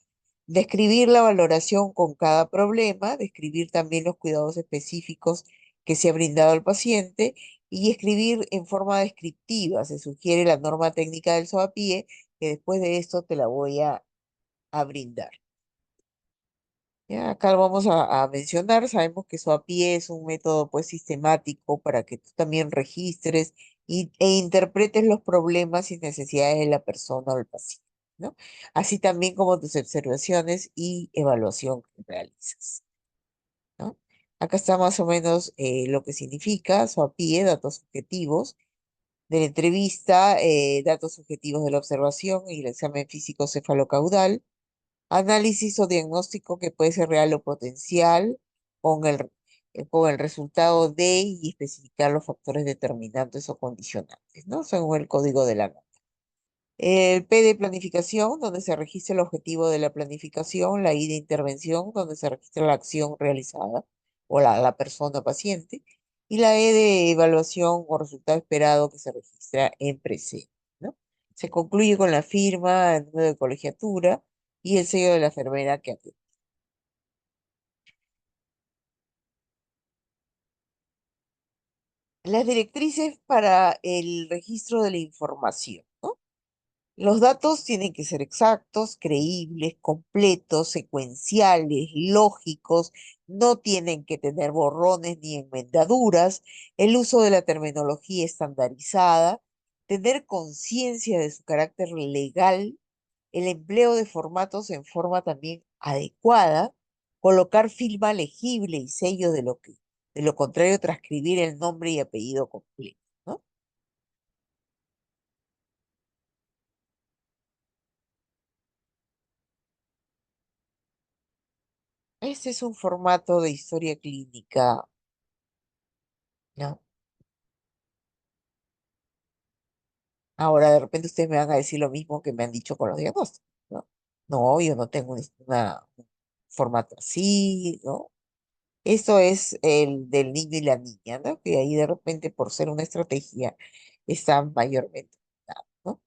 Describir la valoración con cada problema, describir también los cuidados específicos que se ha brindado al paciente y escribir en forma descriptiva. Se sugiere la norma técnica del SOAPIE, que después de esto te la voy a brindar. Ya, acá lo vamos a mencionar, sabemos que SOAPIE es un método pues sistemático para que tú también registres e interpretes los problemas y necesidades de la persona o el paciente, ¿no? Así también como tus observaciones y evaluación que realizas, ¿no? Acá está más o menos lo que significa SOAPIE, datos objetivos de la entrevista, datos subjetivos de la observación y el examen físico cefalocaudal, análisis o diagnóstico que puede ser real o potencial con el resultado de y especificar los factores determinantes o condicionantes, ¿no? Según el código de la nota. El P de planificación, donde se registra el objetivo de la planificación, la I de intervención, donde se registra la acción realizada o la persona paciente, y la E de evaluación o resultado esperado que se registra en presente, ¿no? Se concluye con la firma, el número de colegiatura y el sello de la enfermera que atiende. Las directrices para el registro de la información, ¿no? Los datos tienen que ser exactos, creíbles, completos, secuenciales, lógicos, no tienen que tener borrones ni enmendaduras, el uso de la terminología estandarizada, tener conciencia de su carácter legal, el empleo de formatos en forma también adecuada, colocar firma legible y sello de lo contrario, transcribir el nombre y apellido completo, ¿no? Este es un formato de historia clínica, ¿no? Ahora, de repente ustedes me van a decir lo mismo que me han dicho con los diagnósticos, ¿no? No, yo no tengo un formato así, ¿no? Esto es el del niño y la niña, ¿no? Que ahí de repente, por ser una estrategia, están mayormente, ¿no?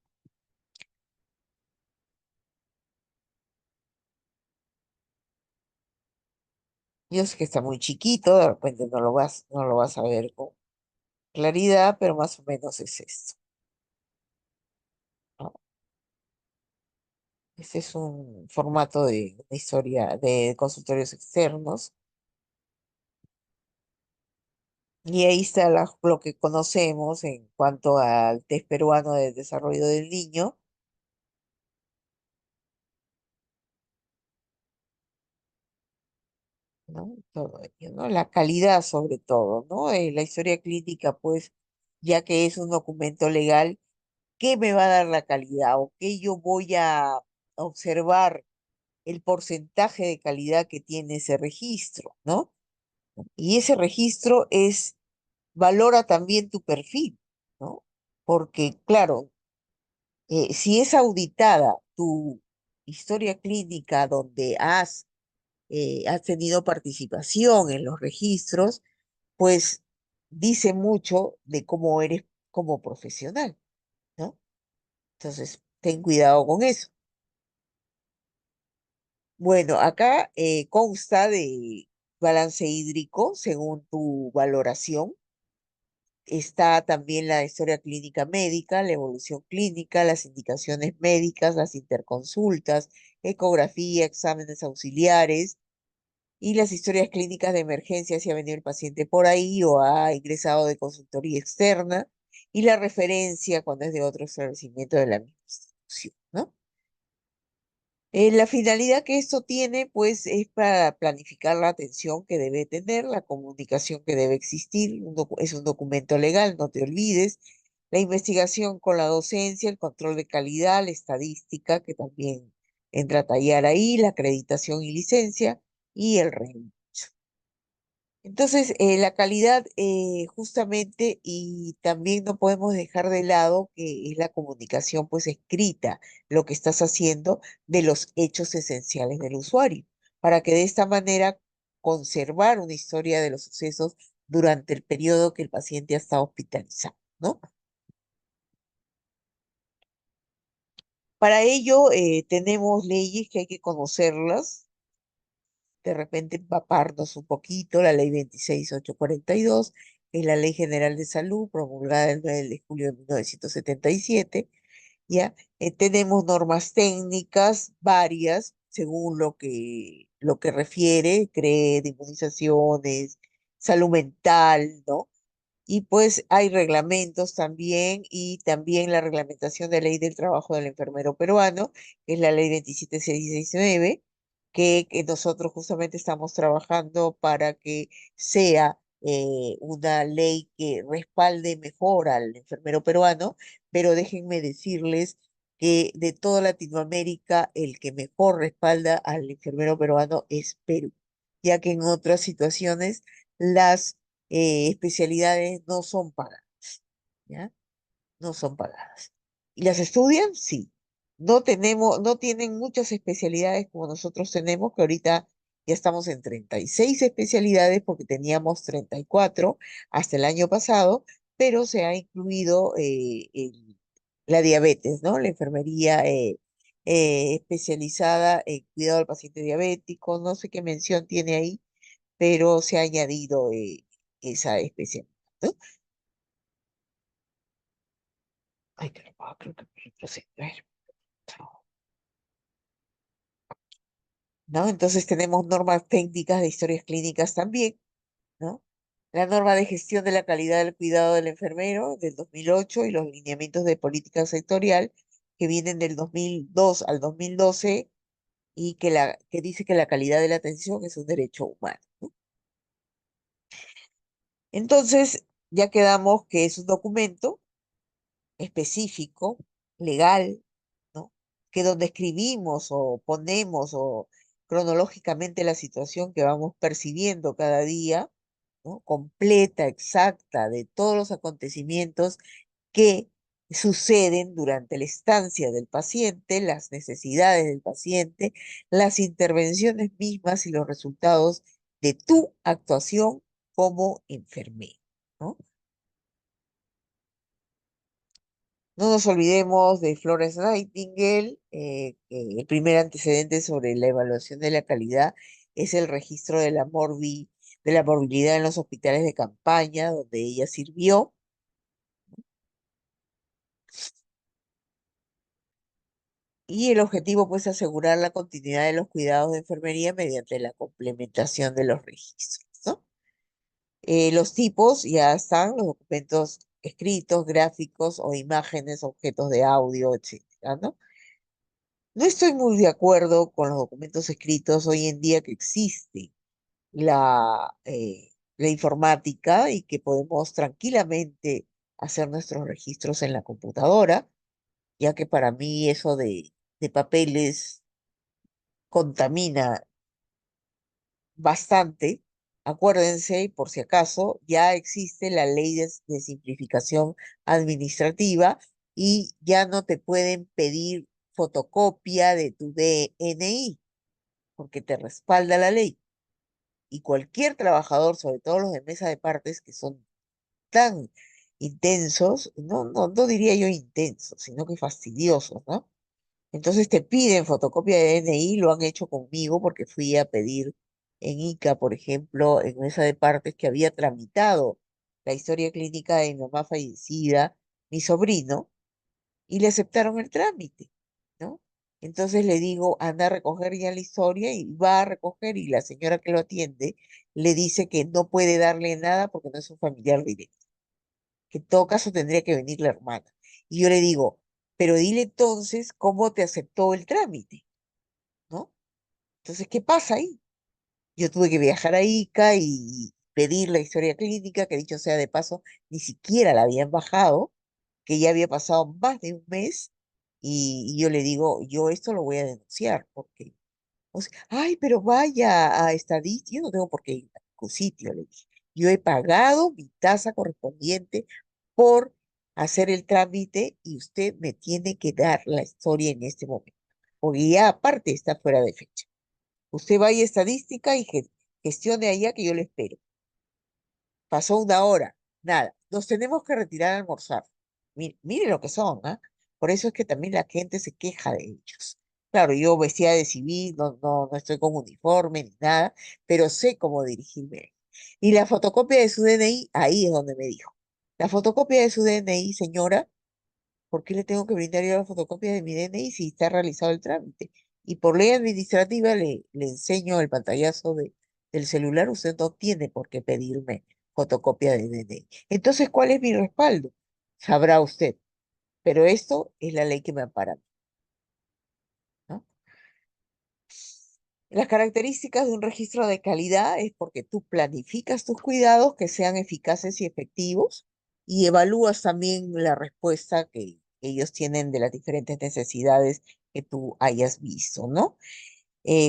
Yo sé que está muy chiquito, de repente no lo vas a ver con claridad, pero más o menos es esto, ¿no? Este es un formato de historia de consultorios externos. Y ahí está lo que conocemos en cuanto al test peruano de desarrollo del niño, ¿no? Todo ello, ¿no? La calidad sobre todo, ¿no? La historia clínica, pues, ya que es un documento legal, ¿qué me va a dar la calidad o qué yo voy a observar el porcentaje de calidad que tiene ese registro, ¿no? Y ese registro valora también tu perfil, ¿no? Porque, claro, si es auditada tu historia clínica donde has tenido participación en los registros, pues dice mucho de cómo eres como profesional, ¿no? Entonces, ten cuidado con eso. Bueno, acá consta de balance hídrico según tu valoración. Está también la historia clínica médica, la evolución clínica, las indicaciones médicas, las interconsultas, ecografía, exámenes auxiliares y las historias clínicas de emergencia si ha venido el paciente por ahí o ha ingresado de consultoría externa y la referencia cuando es de otro establecimiento de la misma institución, ¿no? La finalidad que esto tiene, pues, es para planificar la atención que debe tener, la comunicación que debe existir, es un documento legal, no te olvides, la investigación con la docencia, el control de calidad, la estadística, que también entra a tallar ahí, la acreditación y licencia, y el reino. Entonces, la calidad justamente, y también no podemos dejar de lado que es la comunicación pues escrita, lo que estás haciendo de los hechos esenciales del usuario, para que de esta manera conservar una historia de los sucesos durante el periodo que el paciente ha estado hospitalizado, ¿no? Para ello, tenemos leyes que hay que conocerlas, de repente empaparnos un poquito, la ley 26842, que es la Ley General de Salud, promulgada el 9 de julio de 1977, ¿ya? Tenemos normas técnicas varias, según lo que refiere, CRE, de inmunizaciones, salud mental, ¿no? Y pues hay reglamentos también y también la reglamentación de ley del trabajo del enfermero peruano, que es la ley 27619, que nosotros justamente estamos trabajando para que sea una ley que respalde mejor al enfermero peruano, pero déjenme decirles que de toda Latinoamérica el que mejor respalda al enfermero peruano es Perú, ya que en otras situaciones las especialidades no son pagadas, ¿ya? No son pagadas. ¿Y las estudian? Sí. No tienen muchas especialidades como nosotros tenemos, que ahorita ya estamos en 36 especialidades porque teníamos 34 hasta el año pasado, pero se ha incluido la diabetes, ¿no? La enfermería especializada en cuidado del paciente diabético, no sé qué mención tiene ahí, pero se ha añadido esa especialidad, ¿no? Ay, creo que me retrocedí. A ver, ¿no? Entonces tenemos normas técnicas de historias clínicas también, ¿no? La norma de gestión de la calidad del cuidado del enfermero del 2008 y los lineamientos de política sectorial que vienen del 2002 al 2012 y que dice que la calidad de la atención es un derecho humano, ¿no? Entonces, ya quedamos que es un documento específico, legal, ¿no? Que donde escribimos o ponemos o cronológicamente la situación que vamos percibiendo cada día, ¿no? Completa, exacta, de todos los acontecimientos que suceden durante la estancia del paciente, las necesidades del paciente, las intervenciones mismas y los resultados de tu actuación como enfermero, ¿no? No nos olvidemos de Florence Nightingale, que el primer antecedente sobre la evaluación de la calidad es el registro de de la morbilidad en los hospitales de campaña donde ella sirvió. Y el objetivo, pues, asegurar la continuidad de los cuidados de enfermería mediante la complementación de los registros, ¿no? Los tipos ya están, los documentos escritos, gráficos o imágenes, objetos de audio, etcétera, ¿no? No estoy muy de acuerdo con los documentos escritos hoy en día que existe la informática y que podemos tranquilamente hacer nuestros registros en la computadora, ya que para mí eso de papeles contamina bastante. Acuérdense, y por si acaso, ya existe la ley de simplificación administrativa y ya no te pueden pedir fotocopia de tu DNI porque te respalda la ley. Y cualquier trabajador, sobre todo los de mesa de partes, que son tan intensos, no diría yo intensos, sino que fastidiosos, ¿no? Entonces te piden fotocopia de DNI, lo han hecho conmigo porque fui a pedir en ICA, por ejemplo, en mesa de partes que había tramitado la historia clínica de mi mamá fallecida, mi sobrino, y le aceptaron el trámite, ¿no? Entonces le digo, anda a recoger ya la historia y va a recoger y la señora que lo atiende le dice que no puede darle nada porque no es un familiar directo, que en todo caso tendría que venir la hermana. Y yo le digo, pero dile entonces cómo te aceptó el trámite, ¿no? Entonces, ¿qué pasa ahí? Yo tuve que viajar a Ica y pedir la historia clínica, que dicho sea de paso, ni siquiera la habían bajado, que ya había pasado más de un mes, y yo le digo, yo esto lo voy a denunciar, porque, o sea, ay, pero vaya a estadística, yo no tengo por qué ir a ningún sitio, le dije. Yo he pagado mi tasa correspondiente por hacer el trámite y usted me tiene que dar la historia en este momento, porque ya aparte está fuera de fecha. Usted vaya a estadística y gestione allá que yo le espero. Pasó una hora, nada. Nos tenemos que retirar a almorzar. Mire lo que son, ¿ah? Por eso es que también la gente se queja de ellos. Claro, yo vestida de civil, no estoy con uniforme ni nada, pero sé cómo dirigirme. Y la fotocopia de su DNI, ahí es donde me dijo. La fotocopia de su DNI, señora, ¿por qué le tengo que brindar yo la fotocopia de mi DNI si está realizado el trámite? Y por ley administrativa le enseño el pantallazo del celular, usted no tiene por qué pedirme fotocopia de DNI. Entonces, ¿cuál es mi respaldo? Sabrá usted, pero esto es la ley que me ampara, ¿no? Las características de un registro de calidad es porque tú planificas tus cuidados que sean eficaces y efectivos y evalúas también la respuesta que ellos tienen de las diferentes necesidades que tú hayas visto, ¿no?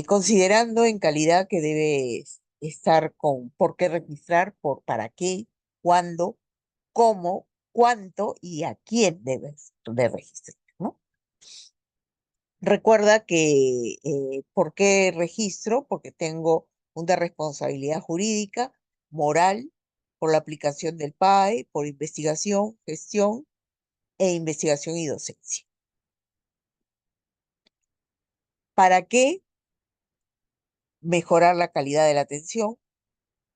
Considerando en calidad que debe estar con por qué registrar, por para qué, cuándo, cómo, cuánto y a quién debes de registrar, ¿no? Recuerda que, ¿por qué registro? Porque tengo una responsabilidad jurídica, moral, por la aplicación del PAE, por investigación, gestión e investigación y docencia. ¿Para qué? Mejorar la calidad de la atención,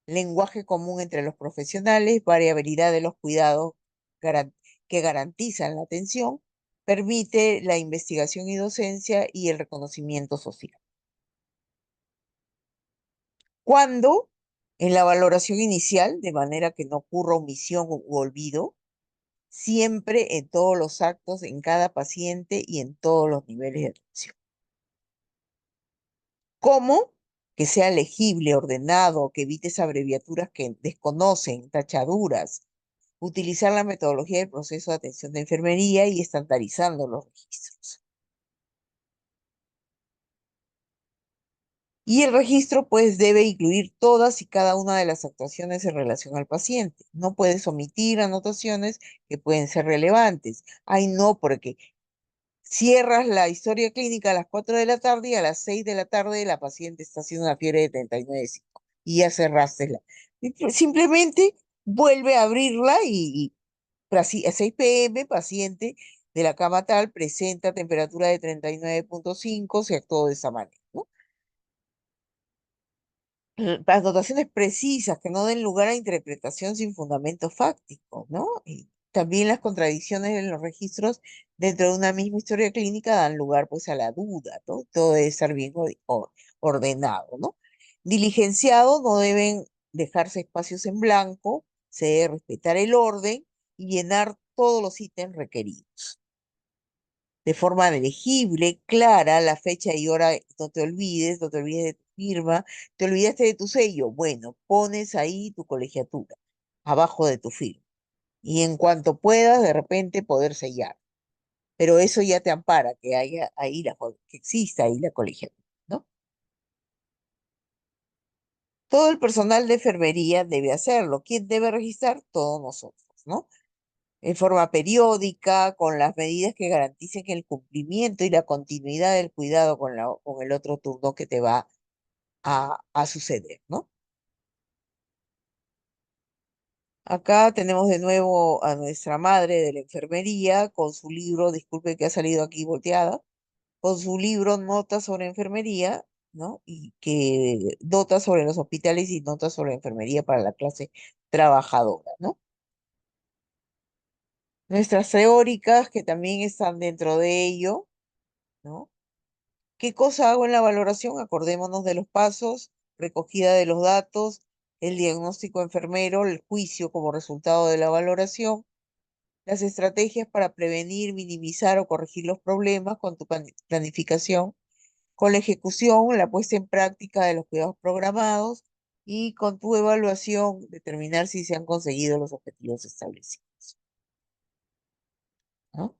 lenguaje común entre los profesionales, variabilidad de los cuidados que garantizan la atención, permite la investigación y docencia y el reconocimiento social. Cuando en la valoración inicial, de manera que no ocurra omisión u olvido, siempre en todos los actos, en cada paciente y en todos los niveles de atención. ¿Cómo? Que sea legible, ordenado, que evites abreviaturas que desconocen, tachaduras, utilizar la metodología del proceso de atención de enfermería y estandarizando los registros. Y el registro, pues, debe incluir todas y cada una de las actuaciones en relación al paciente. No puedes omitir anotaciones que pueden ser relevantes. Ay, no, porque cierras la historia clínica a las 4 de la tarde y a las 6 de la tarde la paciente está haciendo una fiebre de 39,5 y ya cerraste la. Simplemente vuelve a abrirla a 6 p.m., paciente de la cama tal presenta temperatura de 39,5, se actuó de esa manera, ¿no? Las notaciones precisas que no den lugar a interpretación sin fundamento fáctico, ¿no? Y también las contradicciones en los registros dentro de una misma historia clínica dan lugar pues a la duda, ¿no? Todo debe estar bien ordenado, ¿no? Diligenciado, no deben dejarse espacios en blanco, se debe respetar el orden y llenar todos los ítems requeridos de forma legible, clara, la fecha y hora, no te olvides de tu firma, te olvidaste de tu sello, bueno, pones ahí tu colegiatura, abajo de tu firma, y en cuanto puedas, de repente poder sellar, pero eso ya te ampara, que haya ahí que exista ahí la colegiatura, ¿no? Todo el personal de enfermería debe hacerlo. ¿Quién debe registrar? Todos nosotros, ¿no? En forma periódica, con las medidas que garanticen el cumplimiento y la continuidad del cuidado con el otro turno que te va a suceder, ¿no? Acá tenemos de nuevo a nuestra madre de la enfermería con su libro, disculpe que ha salido aquí volteada, con su libro Notas sobre enfermería, ¿no? Y que notas sobre los hospitales y notas sobre enfermería para la clase trabajadora, ¿no? Nuestras teóricas, que también están dentro de ello, ¿no? ¿Qué cosa hago en la valoración? Acordémonos de los pasos, recogida de los datos, el diagnóstico enfermero, el juicio como resultado de la valoración, las estrategias para prevenir, minimizar o corregir los problemas con tu planificación, con la ejecución, la puesta en práctica de los cuidados programados y con tu evaluación, determinar si se han conseguido los objetivos establecidos, ¿no?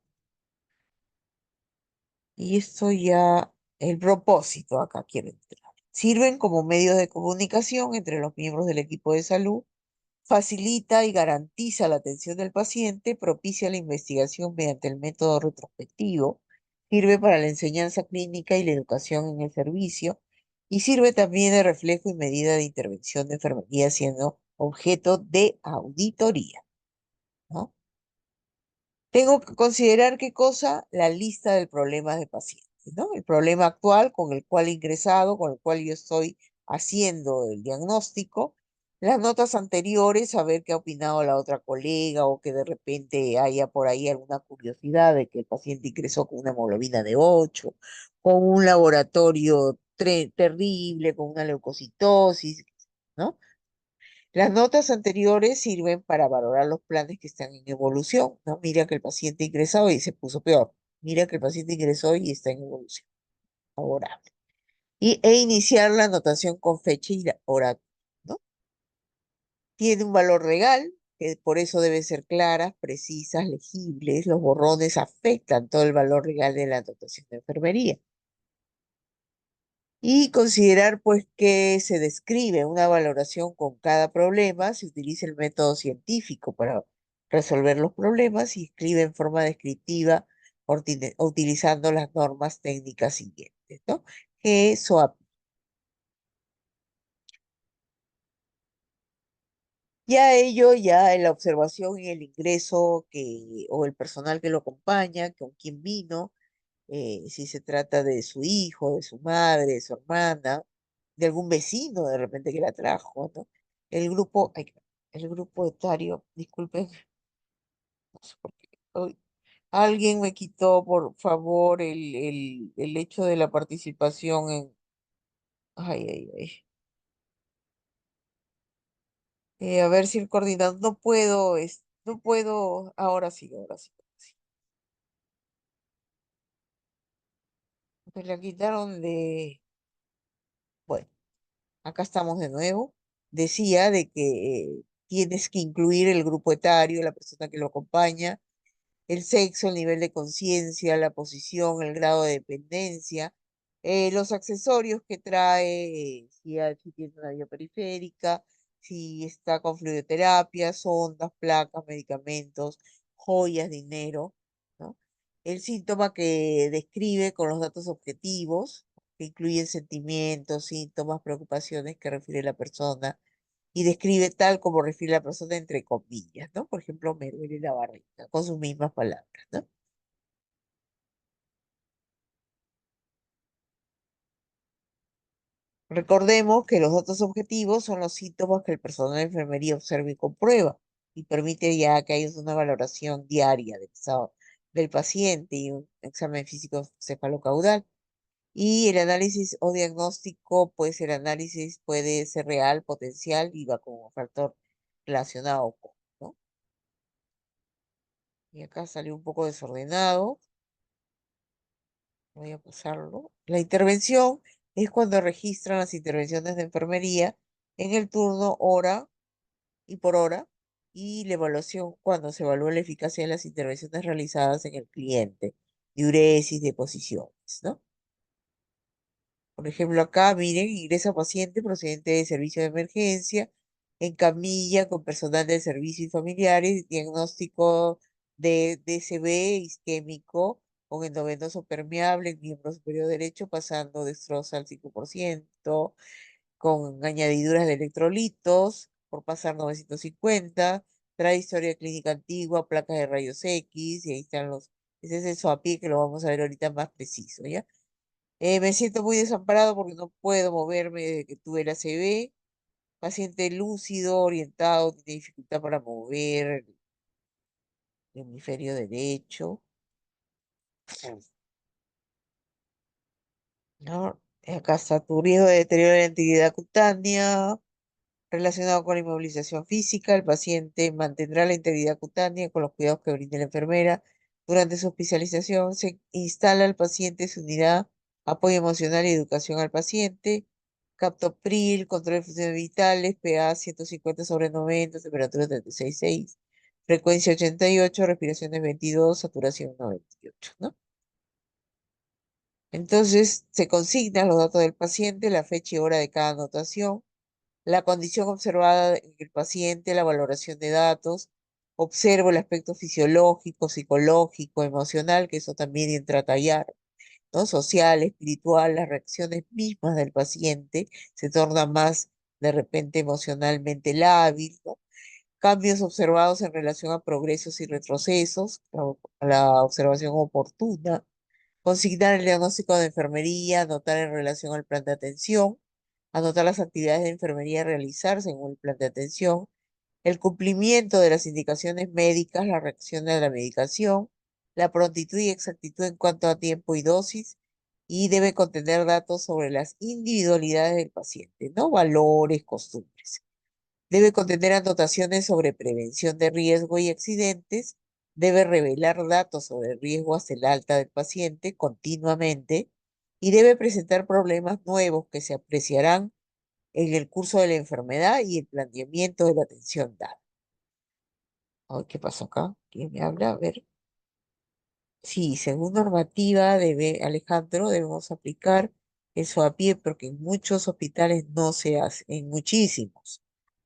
Y esto ya, el propósito acá quiero entrar. Sirven como medios de comunicación entre los miembros del equipo de salud, facilita y garantiza la atención del paciente, propicia la investigación mediante el método retrospectivo, sirve para la enseñanza clínica y la educación en el servicio, y sirve también de reflejo y medida de intervención de enfermería siendo objeto de auditoría, ¿no? Tengo que considerar qué cosa, la lista del problema de pacientes, ¿no? El problema actual con el cual he ingresado, con el cual yo estoy haciendo el diagnóstico, las notas anteriores, saber qué ha opinado la otra colega o que de repente haya por ahí alguna curiosidad de que el paciente ingresó con una hemoglobina de 8, con un laboratorio terrible, con una leucocitosis, ¿no? Las notas anteriores sirven para valorar los planes que están en evolución, ¿no? Mira que el paciente ingresó y se puso peor. Mira que el paciente ingresó y está en evolución favorable. E iniciar la anotación con fecha y hora, ¿no? Tiene un valor legal, que por eso deben ser claras, precisas, legibles. Los borrones afectan todo el valor legal de la anotación de enfermería. Y considerar pues que se describe una valoración con cada problema, se utiliza el método científico para resolver los problemas y escribe en forma descriptiva utilizando las normas técnicas siguientes, ¿no? SOAP. Ya ello, ya en la observación y el ingreso o el personal que lo acompaña, con quien vino, si se trata de su hijo, de su madre, de su hermana, de algún vecino de repente que la trajo, ¿no? El grupo, ay, el grupo etario, disculpen, no sé por qué. Ay, alguien me quitó, por favor, el hecho de la participación en, ay, ay, ay. A ver si el coordinador, no puedo, no puedo, ahora sí, ahora sí. Ahora sí. Me la quitaron de, bueno. Acá estamos de nuevo. Decía de que tienes que incluir el grupo etario, la persona que lo acompaña, el sexo, el nivel de conciencia, la posición, el grado de dependencia, los accesorios que trae, si tiene una vía periférica, si está con fluidoterapia, sondas, placas, medicamentos, joyas, dinero, ¿no? El síntoma que describe con los datos objetivos, que incluyen sentimientos, síntomas, preocupaciones que refiere la persona y describe tal como refiere la persona entre comillas, ¿no? Por ejemplo, me duele la barriga, con sus mismas palabras, ¿no? Recordemos que los datos objetivos son los síntomas que el personal de enfermería observa y comprueba y permite ya que haya una valoración diaria del estado del paciente y un examen físico cefalocaudal. Y el análisis o diagnóstico, pues el análisis puede ser real, potencial y va como factor relacionado con, ¿no? Y acá salió un poco desordenado. Voy a pasarlo. La intervención es cuando registran las intervenciones de enfermería en el turno hora y por hora, y la evaluación cuando se evalúa la eficacia de las intervenciones realizadas en el cliente, diuresis, deposiciones, ¿no? Por ejemplo, acá, miren, ingresa paciente procedente de servicio de emergencia, en camilla con personal de servicio y familiares, diagnóstico de DCB isquémico con endovenoso permeable en miembro superior derecho, pasando destroza al 5%, con añadiduras de electrolitos, por pasar 950, trae historia clínica antigua, placas de rayos X, y ahí están ese es el SOAPI que lo vamos a ver ahorita más preciso, ¿ya? Me siento muy desamparado porque no puedo moverme desde que tuve la ACV. Paciente lúcido, orientado, tiene dificultad para mover. hemisferio derecho, ¿no? Acá está tu riesgo de deterioro de la integridad cutánea relacionado con la inmovilización física. El paciente mantendrá la integridad cutánea con los cuidados que brinde la enfermera. Durante su hospitalización se instala al paciente, se unirá apoyo emocional y educación al paciente. Captopril, control de funciones vitales, PA 150 sobre 90, temperatura 36,6, frecuencia 88, respiraciones 22, saturación 98, ¿no? Entonces, se consignan los datos del paciente, la fecha y hora de cada anotación, la condición observada en el paciente, la valoración de datos, observo el aspecto fisiológico, psicológico, emocional, que eso también entra a tallar, ¿no? Social, espiritual, las reacciones mismas del paciente se torna más de repente emocionalmente lábil, ¿no? Cambios observados en relación a progresos y retrocesos, la observación oportuna, consignar el diagnóstico de enfermería, anotar en relación al plan de atención, anotar las actividades de enfermería a realizar según el plan de atención, el cumplimiento de las indicaciones médicas, la reacción a la medicación, la prontitud y exactitud en cuanto a tiempo y dosis, y debe contener datos sobre las individualidades del paciente, ¿no? Valores, costumbres. Debe contener anotaciones sobre prevención de riesgo y accidentes. Debe revelar datos sobre el riesgo hasta el alta del paciente continuamente y debe presentar problemas nuevos que se apreciarán en el curso de la enfermedad y el planteamiento de la atención dada. Ay, ¿qué pasó acá? ¿Quién me habla? A ver. Sí, según normativa debe, Alejandro, debemos aplicar eso a pie porque en muchos hospitales no se hace, en muchísimos,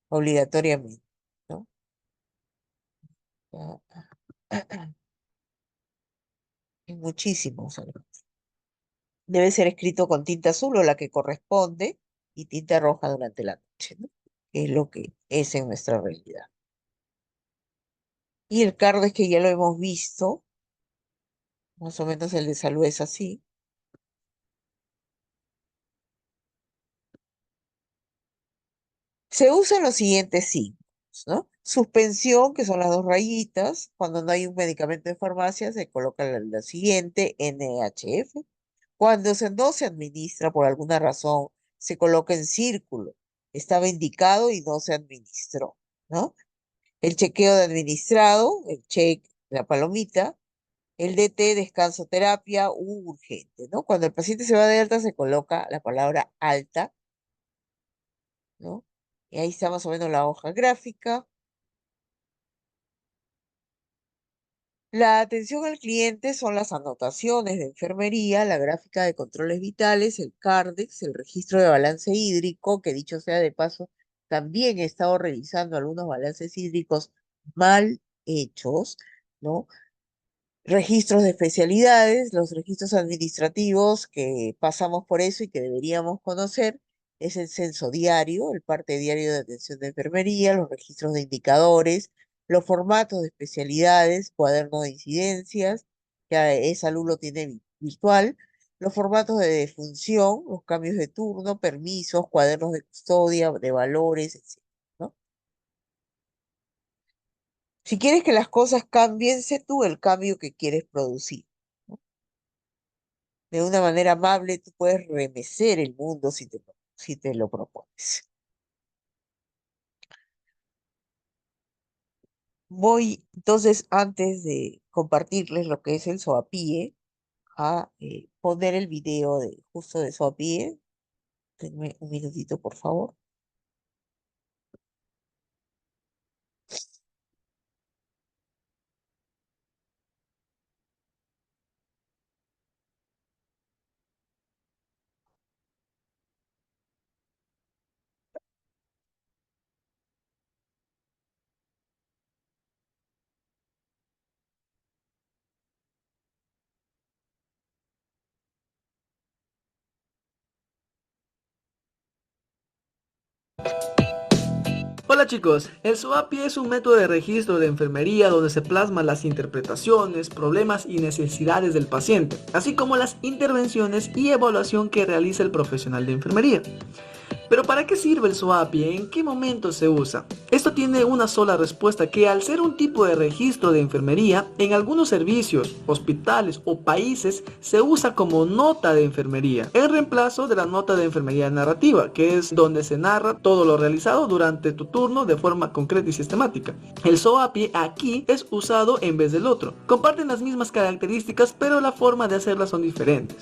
obligatoriamente, ¿no? Ya. En muchísimos. Debe ser escrito con tinta azul o la que corresponde y tinta roja durante la noche, ¿no? Que es lo que es en nuestra realidad. Y el CARDES que ya lo hemos visto, más o menos el de salud es así. Se usan los siguientes signos, ¿no? Suspensión, que son las dos rayitas. Cuando no hay un medicamento en farmacia, se coloca la siguiente, NHF. Cuando no se administra por alguna razón, se coloca en círculo. Estaba indicado y no se administró, ¿no? El chequeo de administrado, el check, la palomita. El DT, descanso terapia urgente, ¿no? Cuando el paciente se va de alta, se coloca la palabra alta, ¿no? Y ahí está más o menos la hoja gráfica. La atención al cliente son las anotaciones de enfermería, la gráfica de controles vitales, el CARDEX, el registro de balance hídrico, que dicho sea de paso, también he estado revisando algunos balances hídricos mal hechos, ¿no? Registros de especialidades, los registros administrativos que pasamos por eso y que deberíamos conocer, es el censo diario, el parte diario de atención de enfermería, los registros de indicadores, los formatos de especialidades, cuaderno de incidencias, que salud lo tiene virtual, los formatos de defunción, los cambios de turno, permisos, cuadernos de custodia, de valores, etc., ¿no? Si quieres que las cosas cambien, sé tú el cambio que quieres producir, ¿no? De una manera amable, tú puedes remecer el mundo si te lo propones. Voy entonces, antes de compartirles lo que es el SOAPIE, a poner el video justo de SOAPIE. Denme un minutito, por favor. Hola chicos, el SOAPI es un método de registro de enfermería donde se plasman las interpretaciones, problemas y necesidades del paciente, así como las intervenciones y evaluación que realiza el profesional de enfermería. Pero ¿para qué sirve el SOAPI? ¿En qué momento se usa? Esto tiene una sola respuesta, que al ser un tipo de registro de enfermería, en algunos servicios, hospitales o países se usa como nota de enfermería, en reemplazo de la nota de enfermería narrativa, que es donde se narra todo lo realizado durante tu turno de forma concreta y sistemática. El SOAPI aquí es usado en vez del otro. Comparten las mismas características, pero la forma de hacerlas son diferentes.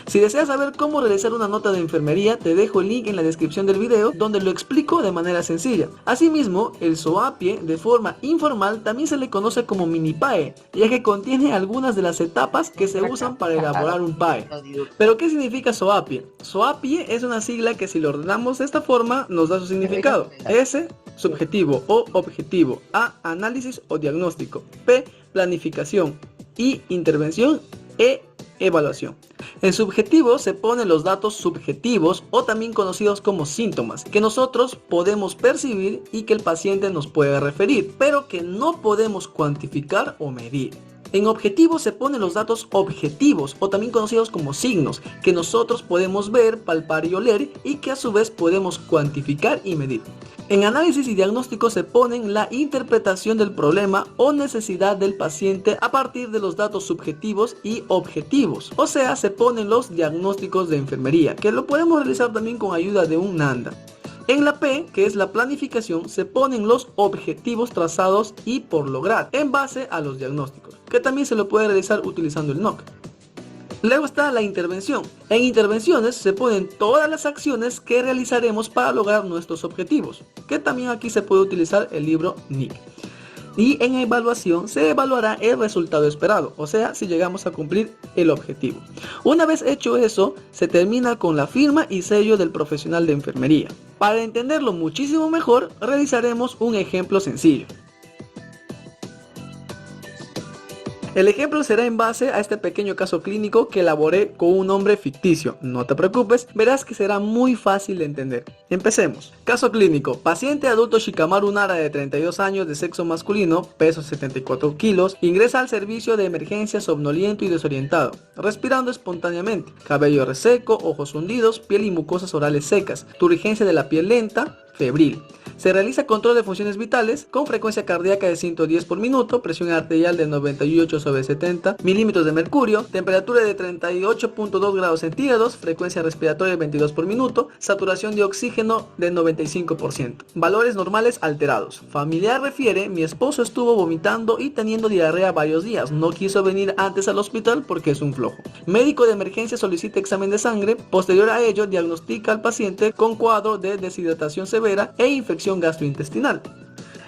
Si deseas saber cómo realizar una nota de enfermería, te dejo el link en la descripción del video donde lo explico de manera sencilla. Asimismo, el SOAPI de forma informal también se le conoce como mini PAE, ya que contiene algunas de las etapas que se usan para elaborar un PAE. ¿Pero qué significa SOAPI? SOAPI es una sigla que, si lo ordenamos de esta forma, nos da su significado. S, subjetivo o objetivo. A, análisis o diagnóstico. P, planificación. I, intervención. E, evaluación. En subjetivo se ponen los datos subjetivos, o también conocidos como síntomas, que nosotros podemos percibir y que el paciente nos puede referir, pero que no podemos cuantificar o medir. En objetivo se ponen los datos objetivos, o también conocidos como signos, que nosotros podemos ver, palpar y oler, y que a su vez podemos cuantificar y medir. En análisis y diagnóstico se ponen la interpretación del problema o necesidad del paciente a partir de los datos subjetivos y objetivos. O sea, se ponen los diagnósticos de enfermería, que lo podemos realizar también con ayuda de un NANDA. En la P, que es la planificación, se ponen los objetivos trazados y por lograr, en base a los diagnósticos, que también se lo puede realizar utilizando el NOC. Luego está la intervención. En intervenciones se ponen todas las acciones que realizaremos para lograr nuestros objetivos, que también aquí se puede utilizar el libro NIC. Y en evaluación se evaluará el resultado esperado, o sea, si llegamos a cumplir el objetivo. Una vez hecho eso, se termina con la firma y sello del profesional de enfermería. Para entenderlo muchísimo mejor, realizaremos un ejemplo sencillo. El ejemplo será en base a este pequeño caso clínico que elaboré con un nombre ficticio. No te preocupes, verás que será muy fácil de entender. Empecemos. Caso clínico. Paciente adulto Shikamaru Nara de 32 años, de sexo masculino, peso 74 kilos, ingresa al servicio de emergencia somnoliento y desorientado, respirando espontáneamente, cabello reseco, ojos hundidos, piel y mucosas orales secas, turgencia de la piel lenta, febril. Se realiza control de funciones vitales con frecuencia cardíaca de 110 por minuto, presión arterial de 98/70 milímetros de mercurio, temperatura de 38.2 grados centígrados, frecuencia respiratoria de 22 por minuto, saturación de oxígeno de 95%. Valores normales alterados. Familiar refiere: mi esposo estuvo vomitando y teniendo diarrea varios días, no quiso venir antes al hospital porque es un flojo. Médico de emergencia solicita examen de sangre, posterior a ello diagnostica al paciente con cuadro de deshidratación severa e infección gastrointestinal.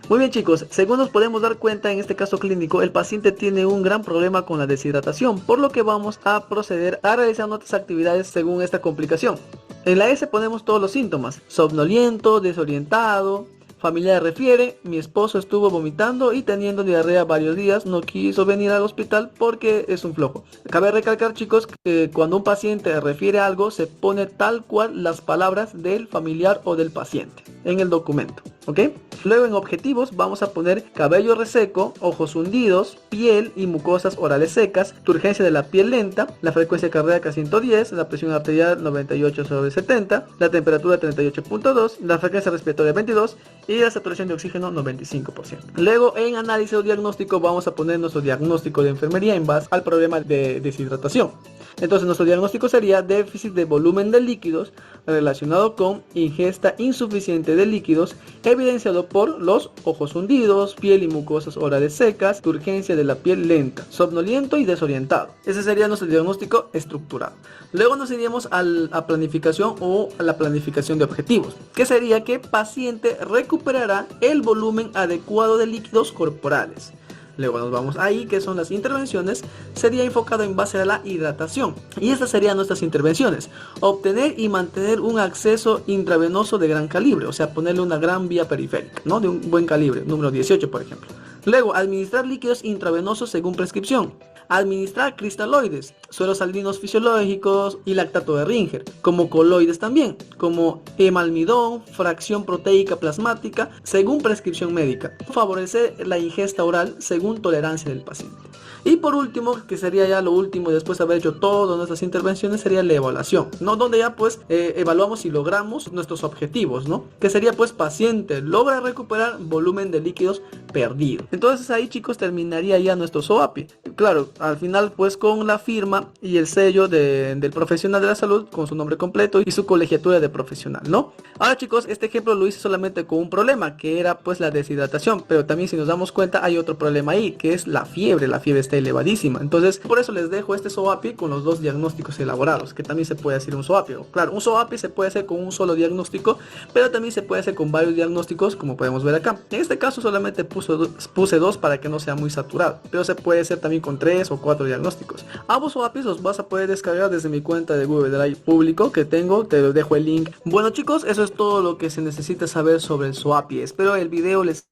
Muy bien, chicos, según nos podemos dar cuenta en este caso clínico, el paciente tiene un gran problema con la deshidratación, por lo que vamos a proceder a realizar nuestras actividades según esta complicación. En la S ponemos todos los síntomas: somnoliento, desorientado. Familiar refiere: mi esposo estuvo vomitando y teniendo diarrea varios días, no quiso venir al hospital porque es un flojo. Cabe recalcar, chicos, que cuando un paciente refiere algo, se pone tal cual las palabras del familiar o del paciente en el documento, ¿ok? Luego, en objetivos, vamos a poner cabello reseco, ojos hundidos, piel y mucosas orales secas, turgencia de la piel lenta, la frecuencia cardíaca 110, la presión arterial 98/70, la temperatura 38.2, la frecuencia respiratoria 22 y la saturación de oxígeno 95%. Luego, en análisis o diagnóstico, vamos a poner nuestro diagnóstico de enfermería en base al problema de deshidratación. Entonces, nuestro diagnóstico sería déficit de volumen de líquidos relacionado con ingesta insuficiente de líquidos, evidenciado por los ojos hundidos, piel y mucosas orales secas, turgencia de la piel lenta, somnoliento y desorientado. Ese sería nuestro diagnóstico estructurado. Luego nos iríamos a la planificación o a la planificación de objetivos, que sería que paciente recuperará el volumen adecuado de líquidos corporales. Luego nos vamos ahí, que son las intervenciones, sería enfocado en base a la hidratación. Y estas serían nuestras intervenciones: obtener y mantener un acceso intravenoso de gran calibre, o sea, ponerle una gran vía periférica, ¿no? De un buen calibre, número 18 por ejemplo. Luego, administrar líquidos intravenosos según prescripción. Administrar cristaloides, sueros salinos fisiológicos y lactato de Ringer, como coloides también, como hemalmidón, fracción proteica plasmática, según prescripción médica. Favorecer la ingesta oral según tolerancia del paciente. Y por último, que sería ya lo último, después de haber hecho todas nuestras intervenciones, sería la evaluación, ¿no? Donde ya pues evaluamos si logramos nuestros objetivos, ¿no? Que sería pues paciente logra recuperar volumen de líquidos perdido. Entonces ahí, chicos, terminaría ya nuestro SOAPI. Claro, al final pues con la firma y el sello del profesional de la salud con su nombre completo y su colegiatura de profesional, ¿no? Ahora, chicos, este ejemplo lo hice solamente con un problema, que era pues la deshidratación, pero también si nos damos cuenta hay otro problema ahí, que es la fiebre está elevadísima. Entonces, por eso les dejo este SOAPI con los dos diagnósticos elaborados, que también se puede hacer un SOAPI. Claro, un SOAPI se puede hacer con un solo diagnóstico, pero también se puede hacer con varios diagnósticos, como podemos ver acá. En este caso solamente puse dos para que no sea muy saturado, pero se puede hacer también con 3 o 4 diagnósticos. Ambos SOAPIs los vas a poder descargar desde mi cuenta de Google Drive público que tengo, te dejo el link. Bueno, chicos, eso es todo lo que se necesita saber sobre el SOAPI. Espero el video les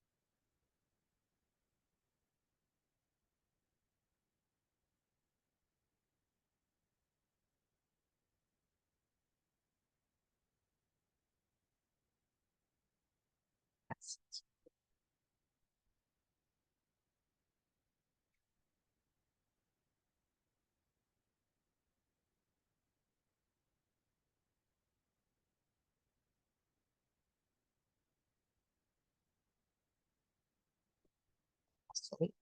Sorry,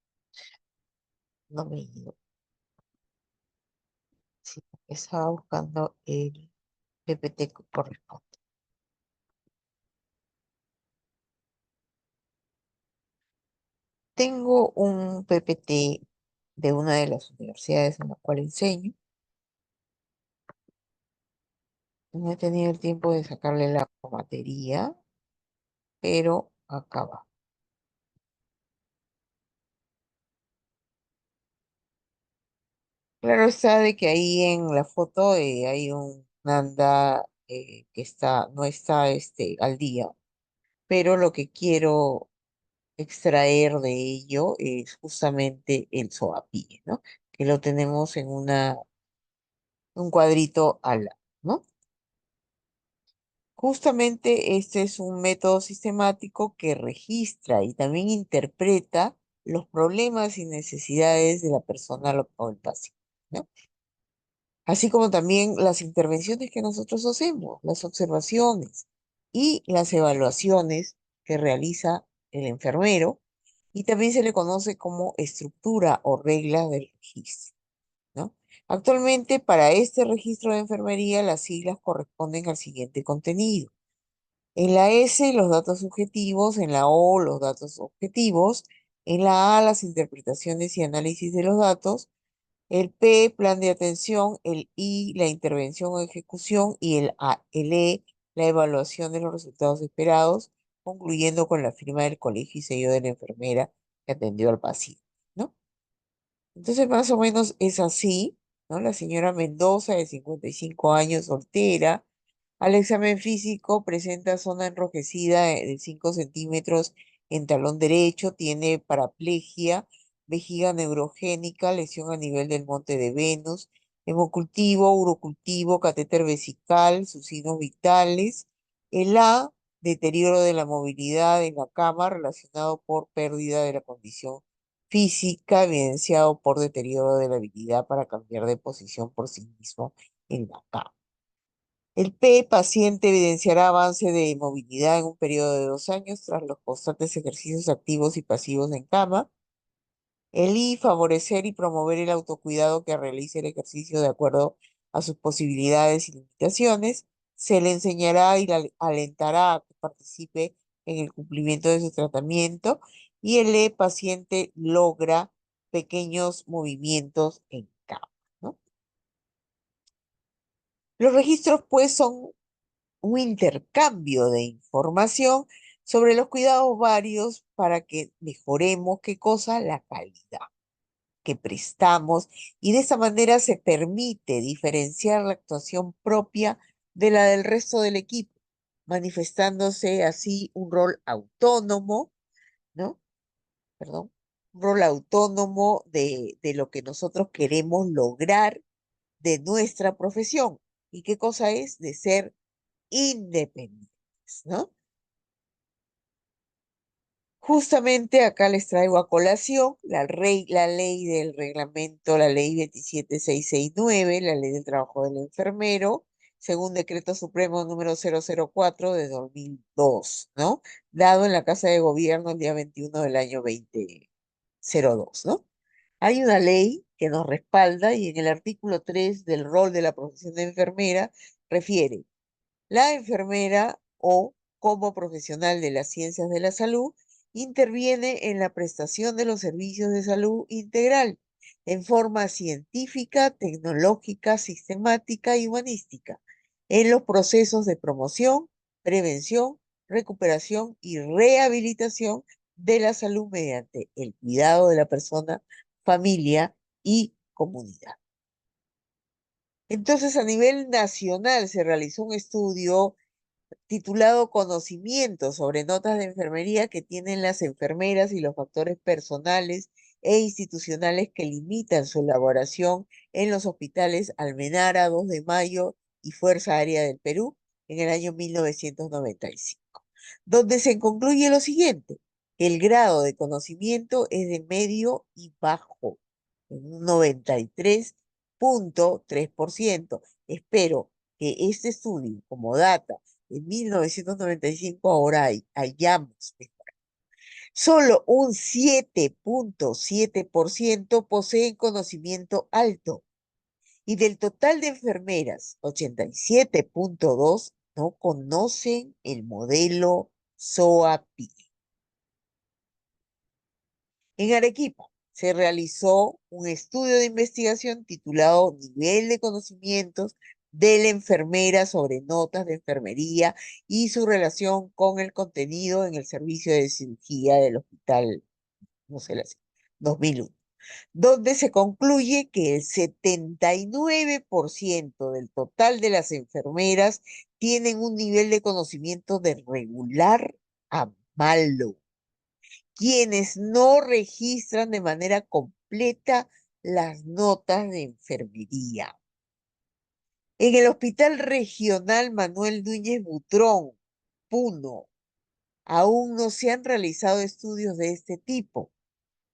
no me he ido. Sí, estaba buscando el PPT que corresponde. Tengo un PPT de una de las universidades en la cual enseño. No he tenido el tiempo de sacarle la batería, pero acá va. Claro está de que ahí en la foto hay un Nanda que no está al día, pero lo que quiero extraer de ello es justamente el SOAPI, ¿no? Que lo tenemos en un cuadrito al lado, ¿no? Justamente este es un método sistemático que registra y también interpreta los problemas y necesidades de la persona o el paciente, ¿no? Así como también las intervenciones que nosotros hacemos, las observaciones y las evaluaciones que realiza el enfermero, y también se le conoce como estructura o regla del registro, ¿no? Actualmente, para este registro de enfermería, las siglas corresponden al siguiente contenido. En la S, los datos subjetivos; en la O, los datos objetivos; en la A, las interpretaciones y análisis de los datos; el P, plan de atención; el I, la intervención o ejecución; y el E, la evaluación de los resultados esperados, concluyendo con la firma del colegio y sello de la enfermera que atendió al paciente, ¿no? Entonces, más o menos es así, ¿no? La señora Mendoza, de 55 años, soltera, al examen físico presenta zona enrojecida de 5 centímetros en talón derecho, tiene paraplegia, vejiga neurogénica, lesión a nivel del monte de Venus, hemocultivo, urocultivo, catéter vesical, sus signos vitales. El A, deterioro de la movilidad en la cama relacionado por pérdida de la condición física, evidenciado por deterioro de la habilidad para cambiar de posición por sí mismo en la cama. El P, paciente evidenciará avance de movilidad en un periodo de 2 años tras los constantes ejercicios activos y pasivos en cama. El I, favorecer y promover el autocuidado que realice el ejercicio de acuerdo a sus posibilidades y limitaciones. Se le enseñará y le alentará a que participe en el cumplimiento de su tratamiento. Y el E, paciente logra pequeños movimientos en cama, ¿no? Los registros, pues, son un intercambio de información sobre los cuidados varios para que mejoremos, ¿qué cosa? La calidad que prestamos, y de esa manera se permite diferenciar la actuación propia de la del resto del equipo, manifestándose así un rol autónomo, ¿no? Perdón, un rol autónomo de lo que nosotros queremos lograr de nuestra profesión. ¿Y qué cosa es? De ser independientes, ¿no? Justamente acá les traigo a colación la ley del reglamento, la ley 27669, la ley del trabajo del enfermero, según decreto supremo número 004 de 2002, ¿no? Dado en la Casa de Gobierno el día 21 del año 2002, ¿no? Hay una ley que nos respalda y en el artículo 3 del rol de la profesión de enfermera refiere la enfermera o como profesional de las ciencias de la salud interviene en la prestación de los servicios de salud integral en forma científica, tecnológica, sistemática y humanística en los procesos de promoción, prevención, recuperación y rehabilitación de la salud mediante el cuidado de la persona, familia y comunidad. Entonces, a nivel nacional se realizó un estudio titulado Conocimiento sobre notas de enfermería que tienen las enfermeras y los factores personales e institucionales que limitan su elaboración en los hospitales Almenara, 2 de Mayo y Fuerza Aérea del Perú en el año 1995, donde se concluye lo siguiente: el grado de conocimiento es de medio y bajo, en un 93,3%. Espero que este estudio, como data en 1995, ahora hayamos mejorado. Solo un 7,7% poseen conocimiento alto y del total de enfermeras, 87,2% no conocen el modelo SOAPI. En Arequipa se realizó un estudio de investigación titulado Nivel de conocimientos de la enfermera sobre notas de enfermería y su relación con el contenido en el servicio de cirugía del hospital, no sé, 2001, donde se concluye que el 79% del total de las enfermeras tienen un nivel de conocimiento de regular a malo, quienes no registran de manera completa las notas de enfermería. En el Hospital Regional Manuel Núñez Butrón, Puno, aún no se han realizado estudios de este tipo,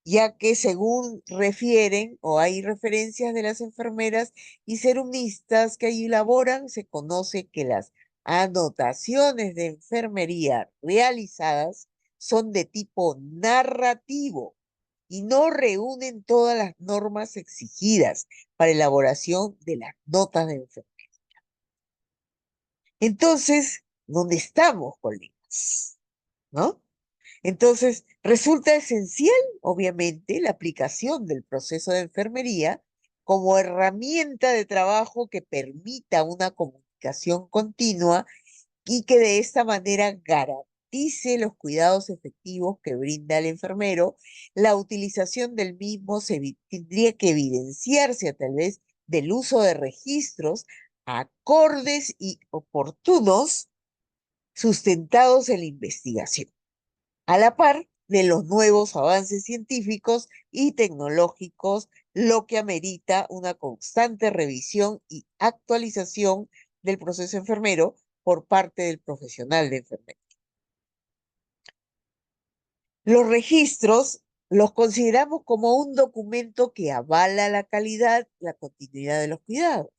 ya que según refieren o hay referencias de las enfermeras y serumistas que allí laboran, se conoce que las anotaciones de enfermería realizadas son de tipo narrativo y no reúnen todas las normas exigidas para elaboración de las notas de enfermería. Entonces, ¿dónde estamos, colegas? ¿No? Entonces, resulta esencial, obviamente, la aplicación del proceso de enfermería como herramienta de trabajo que permita una comunicación continua y que de esta manera garantice los cuidados efectivos que brinda el enfermero. La utilización del mismo tendría que evidenciarse a través del uso de registros acordes y oportunos sustentados en la investigación, a la par de los nuevos avances científicos y tecnológicos, lo que amerita una constante revisión y actualización del proceso enfermero por parte del profesional de enfermería. Los registros los consideramos como un documento que avala la calidad, la continuidad de los cuidados,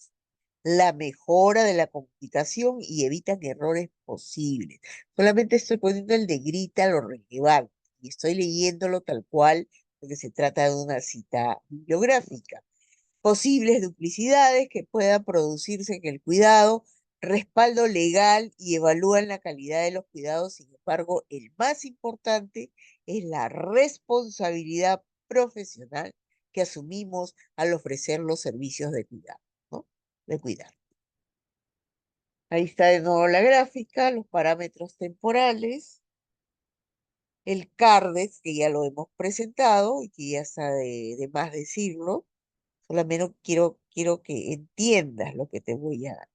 la mejora de la comunicación y evitan errores posibles. Solamente estoy poniendo el de grita lo relevante y estoy leyéndolo tal cual porque se trata de una cita bibliográfica. Posibles duplicidades que puedan producirse en el cuidado, respaldo legal y evalúan la calidad de los cuidados. Sin embargo, el más importante es la responsabilidad profesional que asumimos al ofrecer los servicios de cuidado, ¿no? De cuidar. Ahí está de nuevo la gráfica, los parámetros temporales, el CARDEX, que ya lo hemos presentado y que ya está de más decirlo. Solamente quiero que entiendas lo que te voy a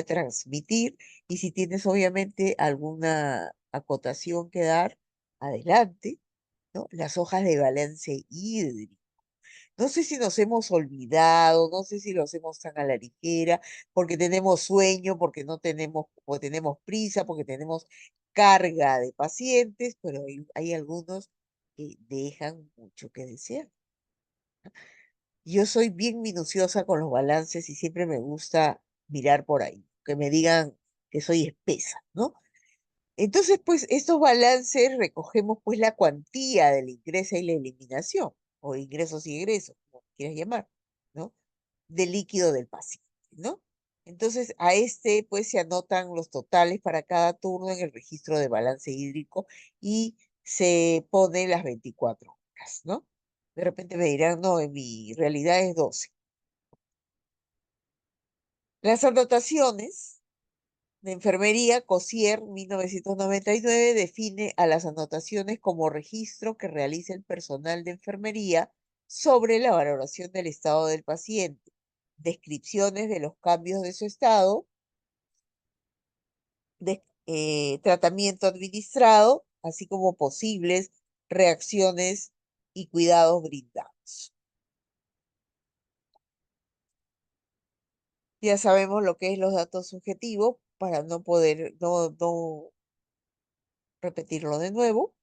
transmitir, y si tienes obviamente alguna acotación que dar, adelante, ¿no? Las hojas de balance hídrico. No sé si nos hemos olvidado, no sé si lo hacemos tan a la ligera, porque tenemos sueño, porque no tenemos, o tenemos prisa, porque tenemos carga de pacientes, pero hay algunos que dejan mucho que desear. Yo soy bien minuciosa con los balances y siempre me gusta mirar por ahí, que me digan que soy espesa, ¿no? Entonces, pues, estos balances recogemos, pues, la cuantía del ingreso y la eliminación, o ingresos y egresos, como quieras llamar, ¿no? Del líquido del paciente, ¿no? Entonces, a este, pues, se anotan los totales para cada turno en el registro de balance hídrico y se pone las 24 horas, ¿no? De repente me dirán, no, en mi realidad es 12. Las anotaciones de enfermería, COSIER 1999, define a las anotaciones como registro que realiza el personal de enfermería sobre la valoración del estado del paciente, descripciones de los cambios de su estado, de tratamiento administrado, así como posibles reacciones y cuidados brindados. Ya sabemos lo que es los datos subjetivos para no poder, no repetirlo de nuevo,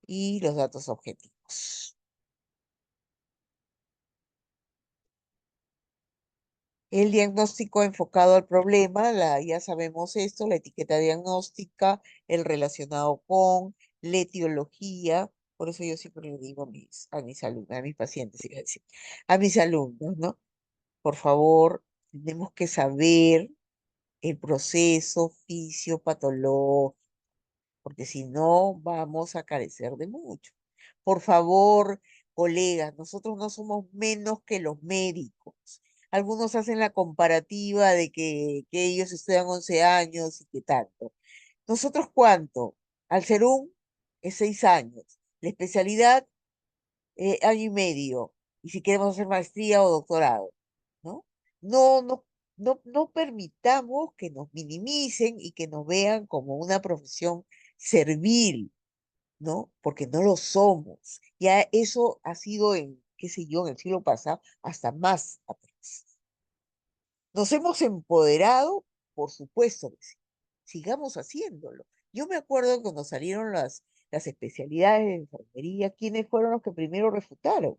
y los datos objetivos. El diagnóstico enfocado al problema, ya sabemos esto, la etiqueta diagnóstica, el relacionado con, la etiología, por eso yo siempre le digo a mis alumnos, a mis pacientes, iba a decir, a mis alumnos, ¿no? Por favor, tenemos que saber el proceso fisiopatológico, porque si no vamos a carecer de mucho. Por favor, colegas, nosotros no somos menos que los médicos. Algunos hacen la comparativa de que ellos estudian 11 años y que tanto. ¿Nosotros cuánto? Al serum es 6 años. La especialidad, año y medio. Y si queremos hacer maestría o doctorado, ¿no? No, no, no permitamos que nos minimicen y que nos vean como una profesión servil, ¿no? Porque no lo somos. Ya eso ha sido en, qué sé yo, en el siglo pasado, hasta más atrás. Nos hemos empoderado, por supuesto que sí. Sigamos haciéndolo. Yo me acuerdo cuando salieron las especialidades de enfermería, ¿quiénes fueron los que primero refutaron?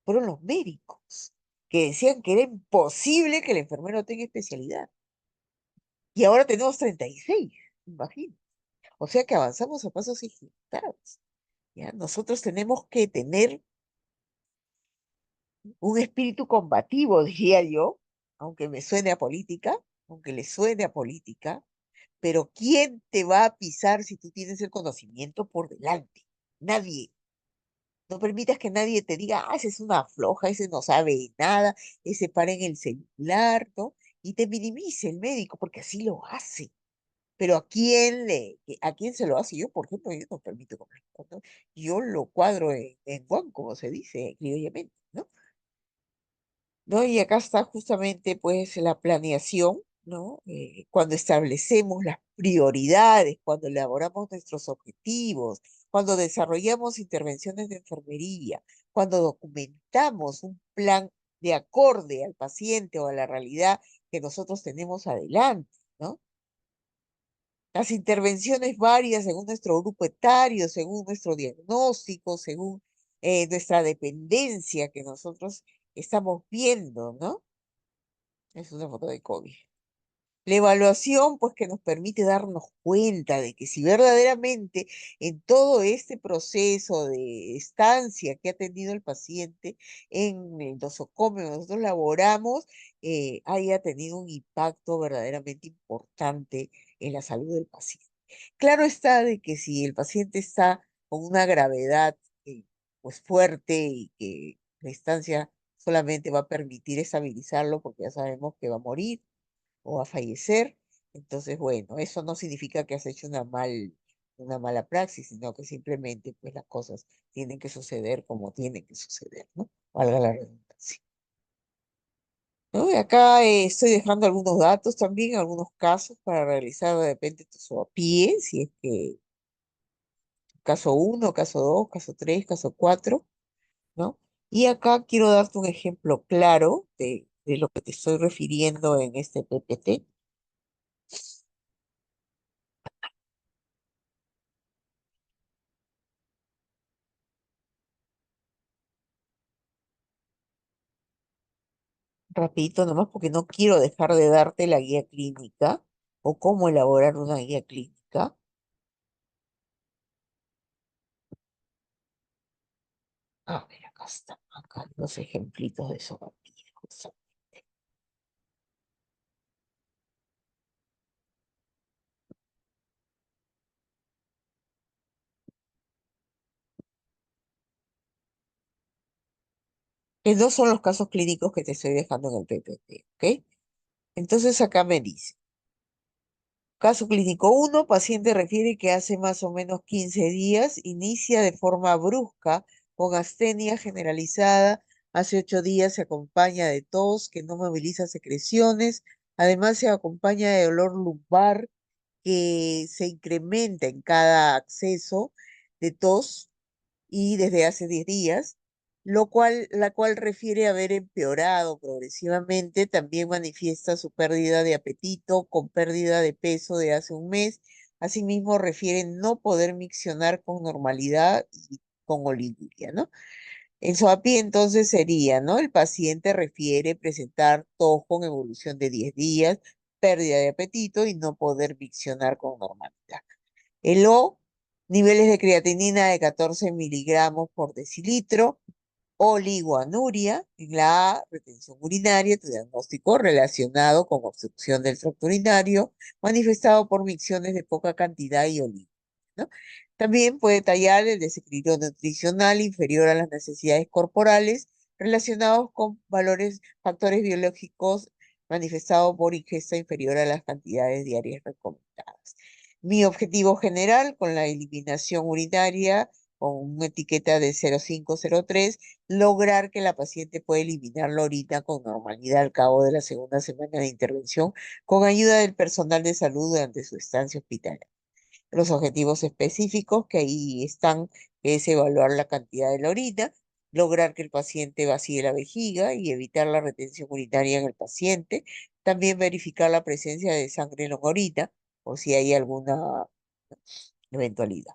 Fueron los médicos, que decían que era imposible que el enfermero tenga especialidad. Y ahora tenemos 36, imagínate. O sea que avanzamos a pasos agigantados. ¿Ya? Nosotros tenemos que tener un espíritu combativo, diría yo, aunque me suene a política, aunque le suene a política, pero ¿quién te va a pisar si tú tienes el conocimiento por delante? Nadie. No permitas que nadie te diga, esa es una floja, ese no sabe nada, ese para en el celular, ¿no? Y te minimice el médico, porque así lo hace. Pero a quién se lo hace? Yo, por ejemplo, yo no permito comer, ¿no? Yo lo cuadro en Juan, como se dice criollamente, ¿no? ¿No? Y acá está justamente pues la planeación, ¿no? Cuando establecemos las prioridades, cuando elaboramos nuestros objetivos, cuando desarrollamos intervenciones de enfermería, cuando documentamos un plan de acorde al paciente o a la realidad que nosotros tenemos adelante, ¿no? Las intervenciones varias según nuestro grupo etario, según nuestro diagnóstico, según nuestra dependencia que nosotros estamos viendo, ¿no? Es una foto de COVID. La evaluación, pues, que nos permite darnos cuenta de que si verdaderamente en todo este proceso de estancia que ha tenido el paciente en el nosocomio donde nosotros laboramos, haya tenido un impacto verdaderamente importante en la salud del paciente. Claro está de que si el paciente está con una gravedad, pues fuerte y que la estancia solamente va a permitir estabilizarlo porque ya sabemos que va a morir o a fallecer. Entonces, bueno, eso no significa que has hecho una mala praxis, sino que simplemente pues las cosas tienen que suceder como tienen que suceder, ¿no? Valga la redundancia. ¿No? Y acá estoy dejando algunos datos también, algunos casos para realizar de repente tu a pie, si es que caso uno, caso 2, caso 3, caso 4, ¿no? Y acá quiero darte un ejemplo claro de lo que te estoy refiriendo en este PPT. Rapidito nomás porque no quiero dejar de darte la guía clínica o cómo elaborar una guía clínica. A ver, acá están, acá los ejemplitos de sopapié, justamente. Que no son los casos clínicos que te estoy dejando en el PPT, ¿ok? Entonces acá me dice, caso clínico uno, paciente refiere que hace más o menos 15 días inicia de forma brusca con astenia generalizada. Hace 8 días se acompaña de tos que no moviliza secreciones. Además se acompaña de dolor lumbar que se incrementa en cada acceso de tos y desde hace 10 días, la cual refiere haber empeorado progresivamente. También manifiesta su pérdida de apetito con pérdida de peso de hace un mes. Asimismo, refiere no poder miccionar con normalidad y con oliguria, ¿no? El SOAPI entonces sería, ¿no? El paciente refiere presentar tos con evolución de 10 días, pérdida de apetito y no poder miccionar con normalidad. El O, niveles de creatinina de 14 miligramos por decilitro, oligoanuria, en la A, retención urinaria, tu diagnóstico relacionado con obstrucción del tracto urinario, manifestado por micciones de poca cantidad y oligo, ¿no? También puede tallar el desequilibrio nutricional inferior a las necesidades corporales relacionados con valores, factores biológicos manifestados por ingesta inferior a las cantidades diarias recomendadas. Mi objetivo general con la eliminación urinaria con una etiqueta de 0,503, lograr que la paciente pueda eliminar la orina con normalidad al cabo de la segunda semana de intervención con ayuda del personal de salud durante su estancia hospitalaria. Los objetivos específicos que ahí están, que es evaluar la cantidad de la orina, lograr que el paciente vacíe la vejiga y evitar la retención urinaria en el paciente, también verificar la presencia de sangre en la orina o si hay alguna eventualidad.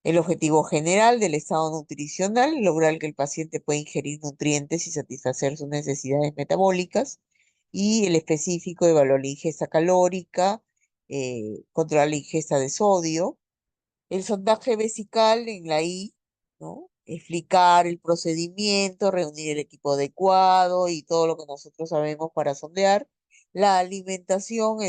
El objetivo general del estado nutricional, lograr que el paciente pueda ingerir nutrientes y satisfacer sus necesidades metabólicas. Y el específico, evaluar la ingesta calórica, controlar la ingesta de sodio. El sondaje vesical en la I, ¿no? Explicar el procedimiento, reunir el equipo adecuado y todo lo que nosotros sabemos para sondear. La alimentación,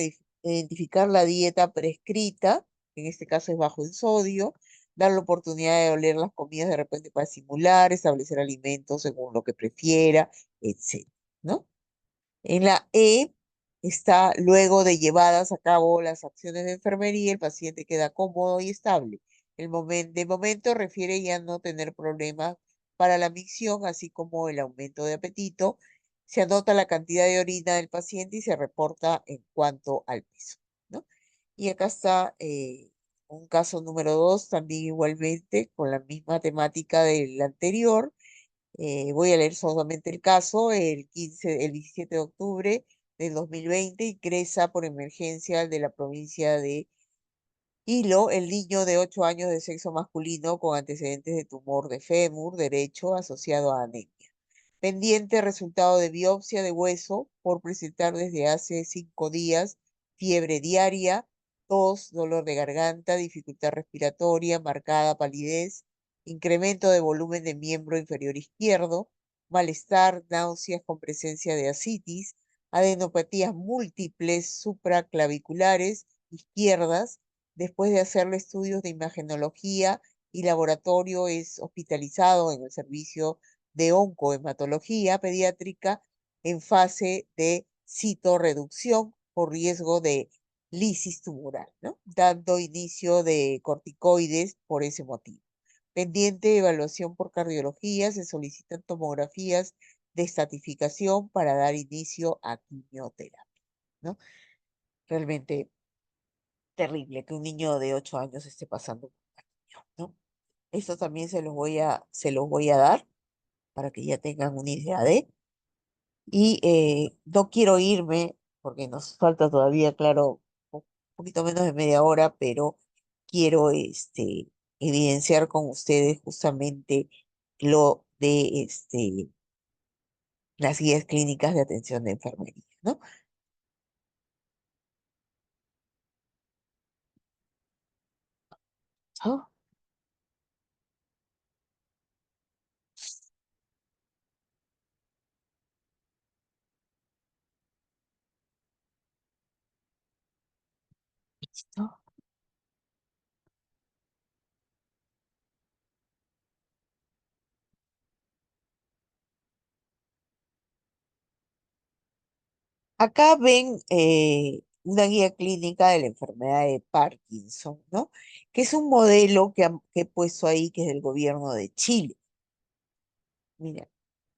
identificar la dieta prescrita, que en este caso es bajo en sodio, dar la oportunidad de oler las comidas de repente para simular, establecer alimentos según lo que prefiera, etc. ¿No? En la E está luego de llevadas a cabo las acciones de enfermería, el paciente queda cómodo y estable. De momento refiere ya no tener problemas para la micción, así como el aumento de apetito. Se anota la cantidad de orina del paciente y se reporta en cuanto al peso, ¿no? Y acá está un caso número 2, también igualmente con la misma temática del anterior. Voy a leer solamente el caso. El 17 de octubre del 2020 ingresa por emergencia de la provincia de Hilo el niño de 8 años de sexo masculino con antecedentes de tumor de fémur derecho asociado a anemia. Pendiente resultado de biopsia de hueso por presentar desde hace 5 días fiebre diaria, tos, dolor de garganta, dificultad respiratoria, marcada palidez, incremento de volumen de miembro inferior izquierdo, malestar, náuseas con presencia de ascitis, adenopatías múltiples supraclaviculares izquierdas. Después de hacerle estudios de imagenología y laboratorio, es hospitalizado en el servicio de oncohematología pediátrica en fase de citorreducción por riesgo de lisis tumoral, ¿no? Dando inicio de corticoides por ese motivo. Pendiente de evaluación por cardiología, se solicitan tomografías de estratificación para dar inicio a quimioterapia, ¿no? Realmente terrible que un niño de 8 años esté pasando por esto, ¿no? Esto también se los voy a dar para que ya tengan una idea de. Y no quiero irme, porque nos falta todavía, claro, un poquito menos de media hora, pero quiero evidenciar con ustedes justamente lo de las guías clínicas de atención de enfermería, ¿no? ¿No? ¿No? Acá ven una guía clínica de la enfermedad de Parkinson, ¿no? Que es un modelo que he puesto ahí, que es del gobierno de Chile. Mira,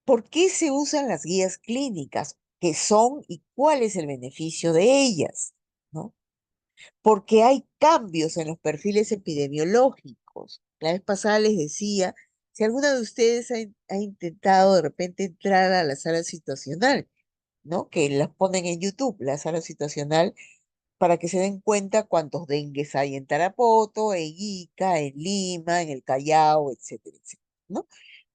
¿por qué se usan las guías clínicas? ¿Qué son y cuál es el beneficio de ellas? ¿No? Porque hay cambios en los perfiles epidemiológicos. La vez pasada les decía, si alguna de ustedes ha intentado de repente entrar a la sala situacional, ¿no? Que las ponen en YouTube, la sala situacional, para que se den cuenta cuántos dengues hay en Tarapoto, en Ica, en Lima, en el Callao, etcétera, etcétera, ¿no?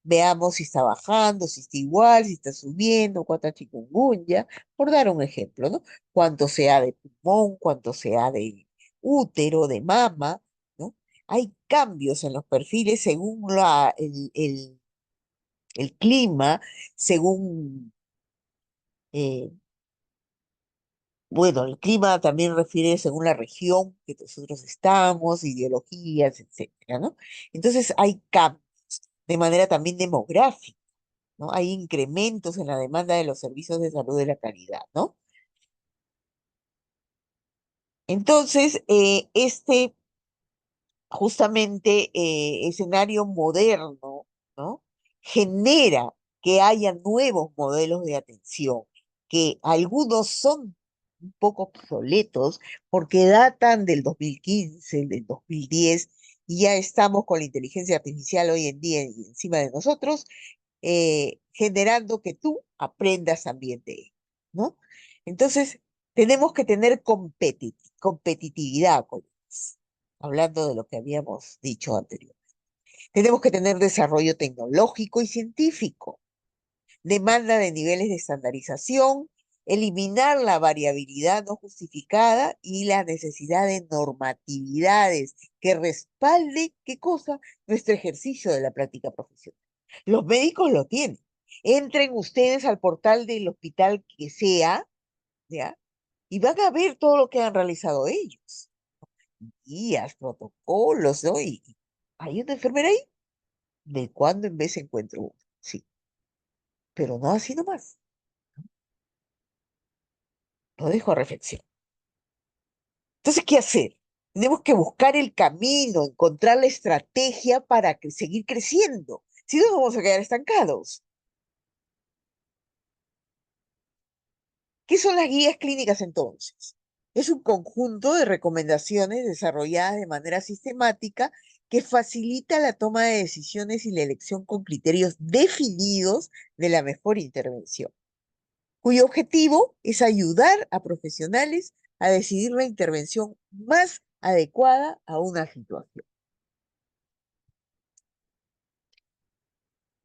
Veamos si está bajando, si está igual, si está subiendo, cuánta chikungunya, por dar un ejemplo, ¿no? Cuánto sea de pulmón, cuánto sea de útero, de mama, ¿no? Hay cambios en los perfiles según el clima, según, eh, bueno, el clima también refiere según la región que nosotros estamos, ideologías, etcétera, ¿no? Entonces hay cambios de manera también demográfica, ¿no? Hay incrementos en la demanda de los servicios de salud de la calidad, ¿no? Entonces, justamente escenario moderno, ¿no? Genera que haya nuevos modelos de atención, que algunos son un poco obsoletos porque datan del 2015, del 2010, y ya estamos con la inteligencia artificial hoy en día y encima de nosotros, generando que tú aprendas también de él, ¿no? Entonces, tenemos que tener competitividad, colegas, hablando de lo que habíamos dicho anterior. Tenemos que tener desarrollo tecnológico y científico, demanda de niveles de estandarización, eliminar la variabilidad no justificada y la necesidad de normatividades que respalden, ¿qué cosa? Nuestro ejercicio de la práctica profesional. Los médicos lo tienen. Entren ustedes al portal del hospital que sea, ¿ya? Y van a ver todo lo que han realizado ellos. Guías, protocolos, ¿no? Y hay una enfermera ahí. De cuando en vez encuentro uno. Sí, pero no así nomás. Lo dejo a reflexión. Entonces, ¿qué hacer? Tenemos que buscar el camino, encontrar la estrategia para seguir creciendo. Si no, nos vamos a quedar estancados. ¿Qué son las guías clínicas entonces? Es un conjunto de recomendaciones desarrolladas de manera sistemática que facilita la toma de decisiones y la elección con criterios definidos de la mejor intervención, cuyo objetivo es ayudar a profesionales a decidir la intervención más adecuada a una situación.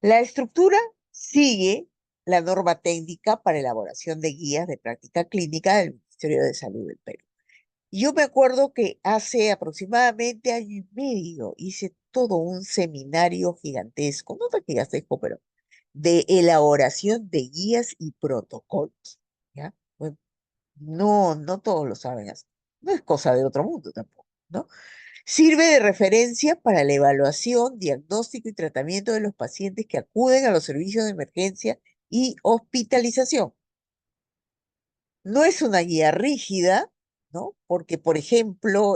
La estructura sigue la norma técnica para elaboración de guías de práctica clínica del Ministerio de Salud del Perú. Yo me acuerdo que hace aproximadamente año y medio hice todo un seminario gigantesco, no tan gigantesco, pero de elaboración de guías y protocolos, ¿ya? Bueno, no todos lo saben hacer. No es cosa de otro mundo tampoco, ¿no? Sirve de referencia para la evaluación, diagnóstico y tratamiento de los pacientes que acuden a los servicios de emergencia y hospitalización. No es una guía rígida, ¿no? Porque, por ejemplo,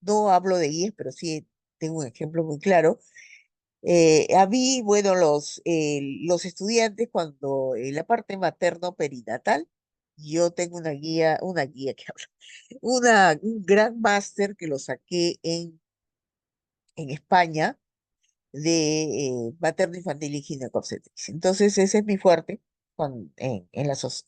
no hablo de guías, pero sí tengo un ejemplo muy claro. A mí, bueno, los estudiantes, cuando en la parte materno-perinatal, yo tengo una guía que habla, un gran máster que lo saqué en España de materno infantil y ginecobstetricia. Entonces, ese es mi fuerte en las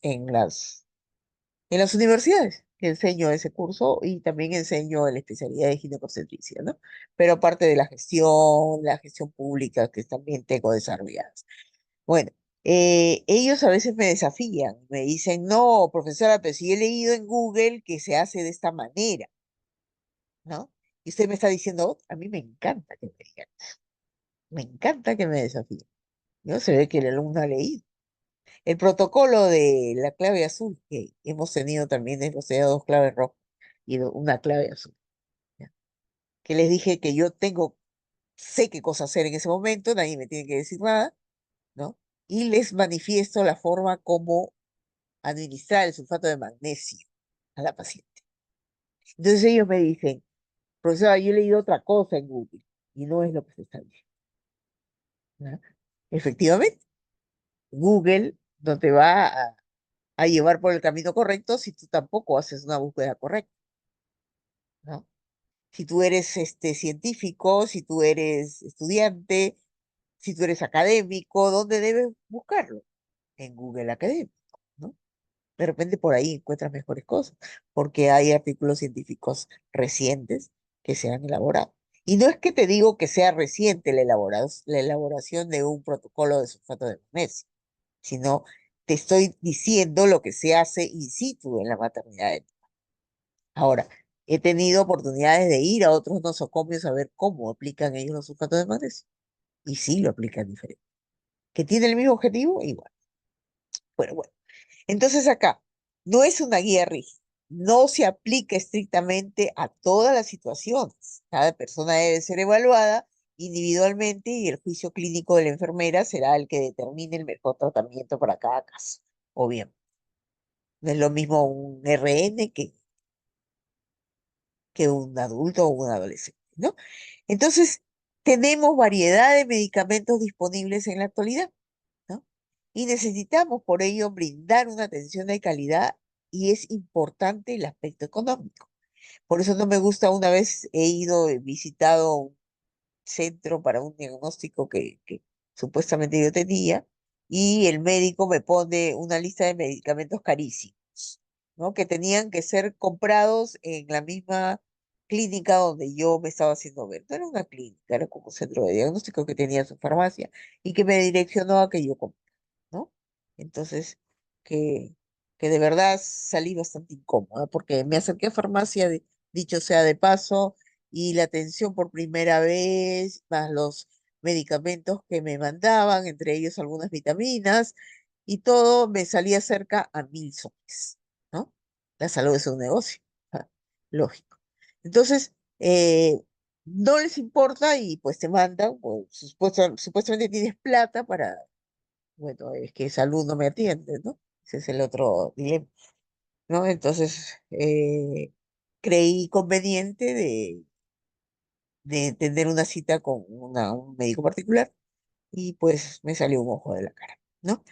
universidades. Que enseño ese curso y también enseño la especialidad de ginecobstetricia, ¿no? Pero aparte de la gestión pública que también tengo desarrolladas. Bueno, ellos a veces me desafían, me dicen, no, profesora, pero si he leído en Google que se hace de esta manera, ¿no? Y usted me está diciendo, "Oh, a mí me encanta que me digan, me encanta que me desafíen, ¿no? Se ve que el alumno ha leído. El protocolo de la clave azul, que hemos tenido también, hemos tenido dos claves rojas y una clave azul, ¿ya? Que les dije que yo sé qué cosa hacer en ese momento, nadie me tiene que decir nada, ¿no? Y les manifiesto la forma como administrar el sulfato de magnesio a la paciente. Entonces ellos me dicen, profesora, yo he leído otra cosa en Google y no es lo que se está diciendo, ¿no? Efectivamente, Google no te va a llevar por el camino correcto si tú tampoco haces una búsqueda correcta, ¿no? Si tú eres científico, si tú eres estudiante, si tú eres académico, ¿dónde debes buscarlo? En Google Académico, ¿no? De repente por ahí encuentras mejores cosas, porque hay artículos científicos recientes que se han elaborado. Y no es que te digo que sea reciente la elaboración de un protocolo de sulfato de magnesio, sino te estoy diciendo lo que se hace in situ en la maternidad. Ahora, he tenido oportunidades de ir a otros nosocomios a ver cómo aplican ellos los sulfatos de magnesio. Y sí lo aplican diferente. ¿Que tiene el mismo objetivo? Igual. Bueno. Entonces acá, no es una guía rígida. No se aplica estrictamente a todas las situaciones. Cada persona debe ser evaluada individualmente y el juicio clínico de la enfermera será el que determine el mejor tratamiento para cada caso. O bien, no es lo mismo un RN que un adulto o un adolescente, ¿no? Entonces, tenemos variedad de medicamentos disponibles en la actualidad, ¿no? Y necesitamos por ello brindar una atención de calidad y es importante el aspecto económico. Por eso no me gusta, una vez he visitado un centro para un diagnóstico que supuestamente yo tenía y el médico me pone una lista de medicamentos carísimos, ¿no? Que tenían que ser comprados en la misma clínica donde yo me estaba haciendo ver. No era una clínica, era como un centro de diagnóstico que tenía su farmacia y que me direccionó a que yo comprara, ¿no? Entonces, que, que de verdad salí bastante incómoda porque me acerqué a farmacia, dicho sea de paso, y la atención por primera vez, más los medicamentos que me mandaban, entre ellos algunas vitaminas, y todo me salía cerca a 1.000 soles, ¿no? La salud es un negocio, lógico. Entonces, no les importa y pues te mandan, pues, supuestamente tienes plata para, bueno, es que salud no me atiende, ¿no? Ese es el otro dilema, ¿no? Entonces, creí conveniente de tener una cita con un médico particular y pues me salió un ojo de la cara, ¿no?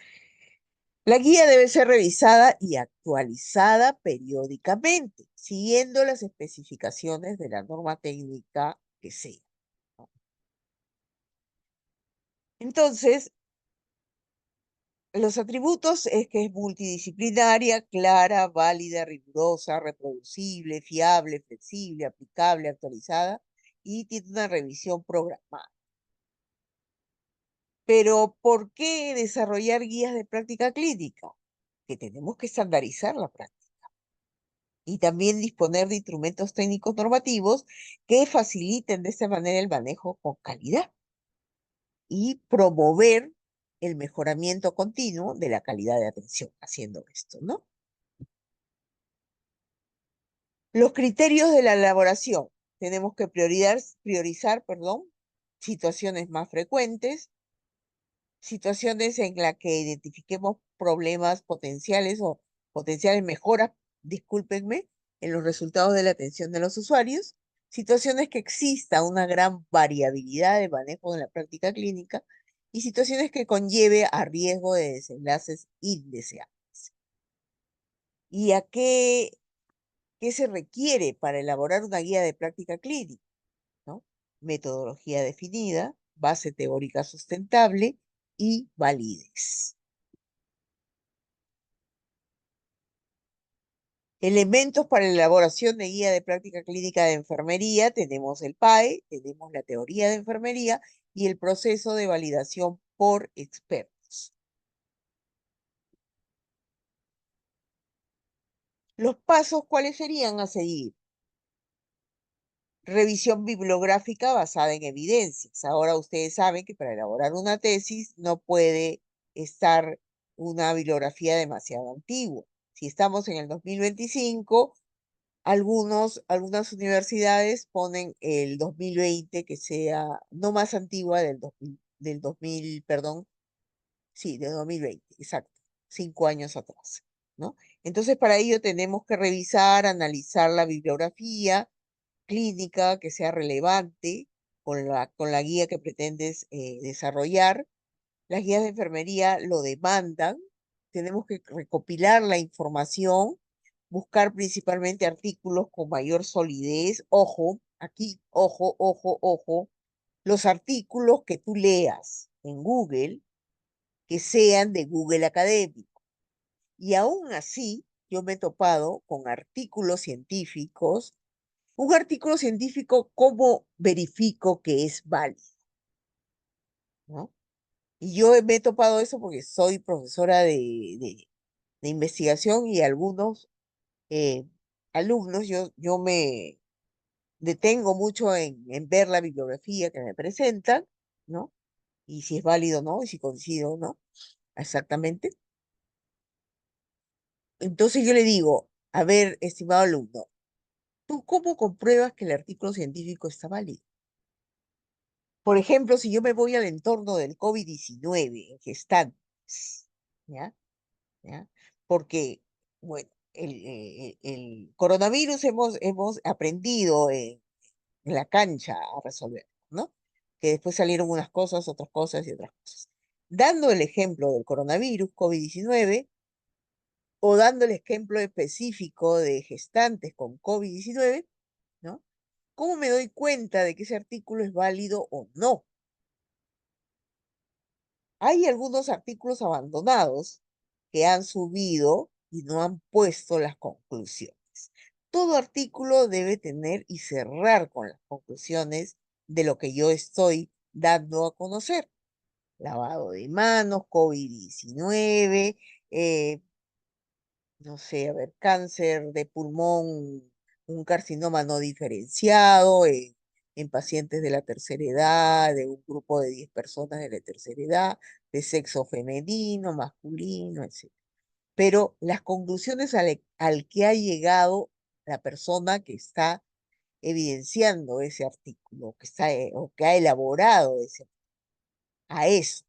La guía debe ser revisada y actualizada periódicamente, siguiendo las especificaciones de la norma técnica que sea, ¿no? Entonces, los atributos es que es multidisciplinaria, clara, válida, rigurosa, reproducible, fiable, flexible, aplicable, actualizada y tiene una revisión programada. Pero, ¿por qué desarrollar guías de práctica clínica? Que tenemos que estandarizar la práctica y también disponer de instrumentos técnicos normativos que faciliten de esta manera el manejo con calidad y promover el mejoramiento continuo de la calidad de atención haciendo esto, ¿no? Los criterios de la elaboración. Tenemos que priorizar, perdón, situaciones más frecuentes, situaciones en las que identifiquemos problemas potenciales o potenciales mejoras, discúlpenme, en los resultados de la atención de los usuarios, situaciones que exista una gran variabilidad de manejo en la práctica clínica y situaciones que conlleve a riesgo de desenlaces indeseables. ¿Y qué se requiere para elaborar una guía de práctica clínica? ¿No? Metodología definida, base teórica sustentable y validez. Elementos para la elaboración de guía de práctica clínica de enfermería, tenemos el PAE, tenemos la teoría de enfermería y el proceso de validación por expertos. Los pasos, ¿cuáles serían a seguir? Revisión bibliográfica basada en evidencias. Ahora ustedes saben que para elaborar una tesis no puede estar una bibliografía demasiado antigua. Si estamos en el 2025, algunas universidades ponen el 2020 que sea no más antigua del 2000, perdón, sí, del 2020, exacto, 5 años atrás, ¿no? Entonces, para ello tenemos que revisar, analizar la bibliografía clínica que sea relevante con la guía que pretendes desarrollar. Las guías de enfermería lo demandan. Tenemos que recopilar la información, buscar principalmente artículos con mayor solidez. Ojo, aquí, ojo, ojo, ojo, los artículos que tú leas en Google, que sean de Google Académico. Y aún así, yo me he topado con artículos científicos. Un artículo científico, ¿cómo verifico que es válido? ¿No? Y yo me he topado eso porque soy profesora de investigación y algunos alumnos, yo me detengo mucho en ver la bibliografía que me presentan, ¿no? Y si es válido o no, y si coincido o no, exactamente. Entonces yo le digo, a ver, estimado alumno, ¿tú cómo compruebas que el artículo científico está válido? Por ejemplo, si yo me voy al entorno del COVID-19 en gestantes, ¿ya? ¿Ya? Porque, bueno, el coronavirus hemos aprendido en la cancha a resolver, ¿no? Que después salieron unas cosas, otras cosas y otras cosas. Dando el ejemplo del coronavirus, COVID-19, o dando el ejemplo específico de gestantes con COVID-19, ¿no? ¿Cómo me doy cuenta de que ese artículo es válido o no? Hay algunos artículos abandonados que han subido y no han puesto las conclusiones. Todo artículo debe tener y cerrar con las conclusiones de lo que yo estoy dando a conocer. Lavado de manos, COVID-19, no sé, a ver, cáncer de pulmón, un carcinoma no diferenciado en pacientes de la tercera edad, de un grupo de 10 personas de la tercera edad, de sexo femenino, masculino, etc. Pero las conclusiones al que ha llegado la persona que está evidenciando ese artículo, o que ha elaborado a eso.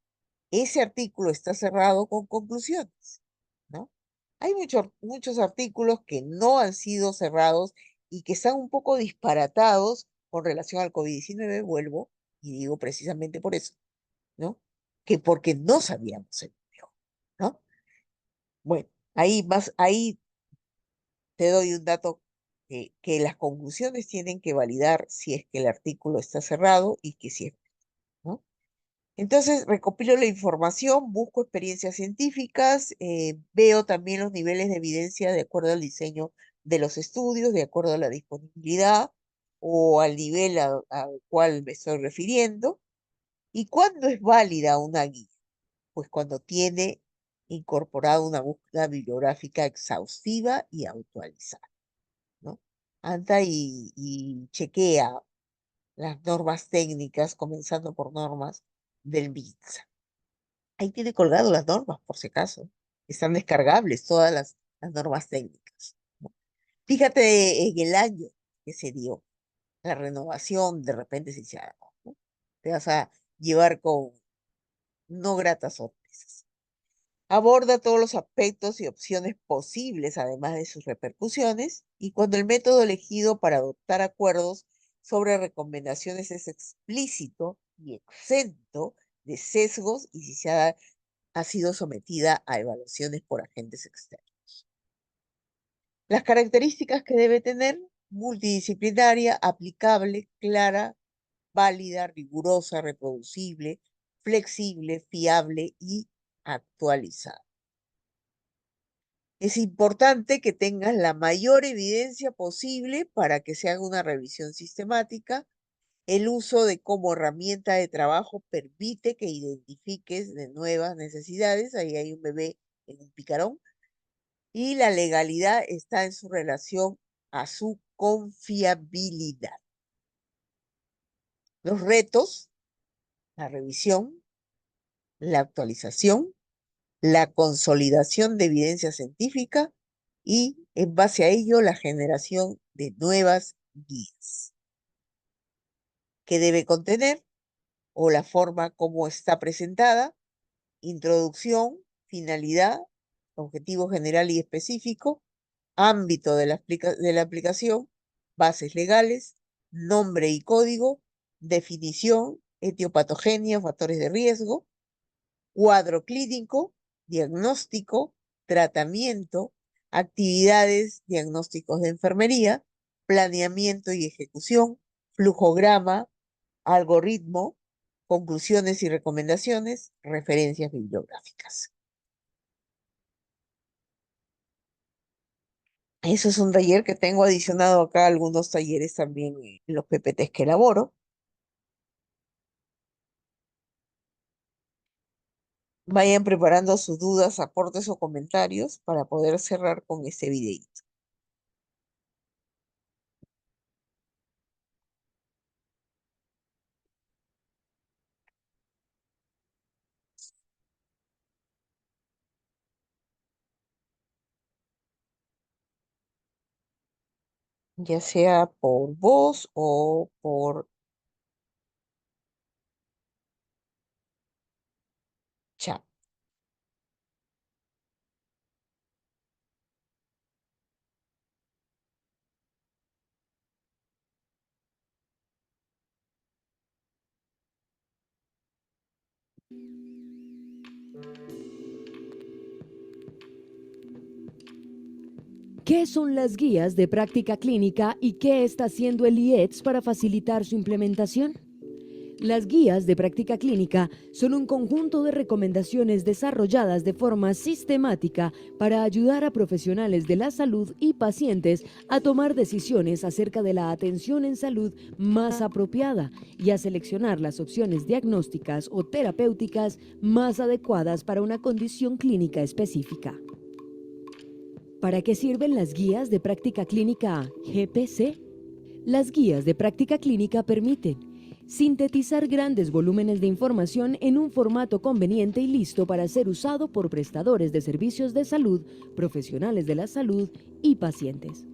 Ese artículo está cerrado con conclusiones, ¿no? Hay muchos artículos que no han sido cerrados y que están un poco disparatados con relación al COVID-19, vuelvo, y digo precisamente por eso, ¿no? Que porque no sabíamos el manejo, ¿no? Bueno, ahí te doy un dato que las conclusiones tienen que validar si es que el artículo está cerrado y que sí, ¿no? Entonces, recopilo la información, busco experiencias científicas, veo también los niveles de evidencia de acuerdo al diseño de los estudios, de acuerdo a la disponibilidad o al nivel al cual me estoy refiriendo. ¿Y cuándo es válida una guía? Pues cuando tiene incorporado una búsqueda bibliográfica exhaustiva y actualizada, ¿no? Anda y chequea las normas técnicas, comenzando por normas del MITSA. Ahí tiene colgado las normas, por si acaso. Están descargables todas las normas técnicas, ¿no? Fíjate en el año que se dio la renovación, de repente se dice, ¿no? Te vas a llevar con no gratas sorpresas. Aborda todos los aspectos y opciones posibles, además de sus repercusiones, y cuando el método elegido para adoptar acuerdos sobre recomendaciones es explícito y exento de sesgos y si ha sido sometida a evaluaciones por agentes externos. Las características que debe tener: multidisciplinaria, aplicable, clara, válida, rigurosa, reproducible, flexible, fiable y actualizada. Es importante que tengas la mayor evidencia posible para que se haga una revisión sistemática. El uso de como herramienta de trabajo permite que identifiques de nuevas necesidades. Ahí hay un bebé en un picarón. Y la legalidad está en su relación a su confiabilidad. Los retos, la revisión, la actualización, la consolidación de evidencia científica y, en base a ello, la generación de nuevas guías. ¿Qué debe contener? O la forma como está presentada: introducción, finalidad, objetivo general y específico, ámbito de la aplicación, bases legales, nombre y código, definición, etiopatogenia, factores de riesgo, cuadro clínico, diagnóstico, tratamiento, actividades, diagnósticos de enfermería, planeamiento y ejecución, flujograma, algoritmo, conclusiones y recomendaciones, referencias bibliográficas. Eso es un taller que tengo adicionado acá, algunos talleres también en los PPTs que elaboro. Vayan preparando sus dudas, aportes o comentarios para poder cerrar con este videito. Ya sea por voz o por chat. ¿Qué son las guías de práctica clínica y qué está haciendo el IETS para facilitar su implementación? Las guías de práctica clínica son un conjunto de recomendaciones desarrolladas de forma sistemática para ayudar a profesionales de la salud y pacientes a tomar decisiones acerca de la atención en salud más apropiada y a seleccionar las opciones diagnósticas o terapéuticas más adecuadas para una condición clínica específica. ¿Para qué sirven las guías de práctica clínica GPC? Las guías de práctica clínica permiten sintetizar grandes volúmenes de información en un formato conveniente y listo para ser usado por prestadores de servicios de salud, profesionales de la salud y pacientes.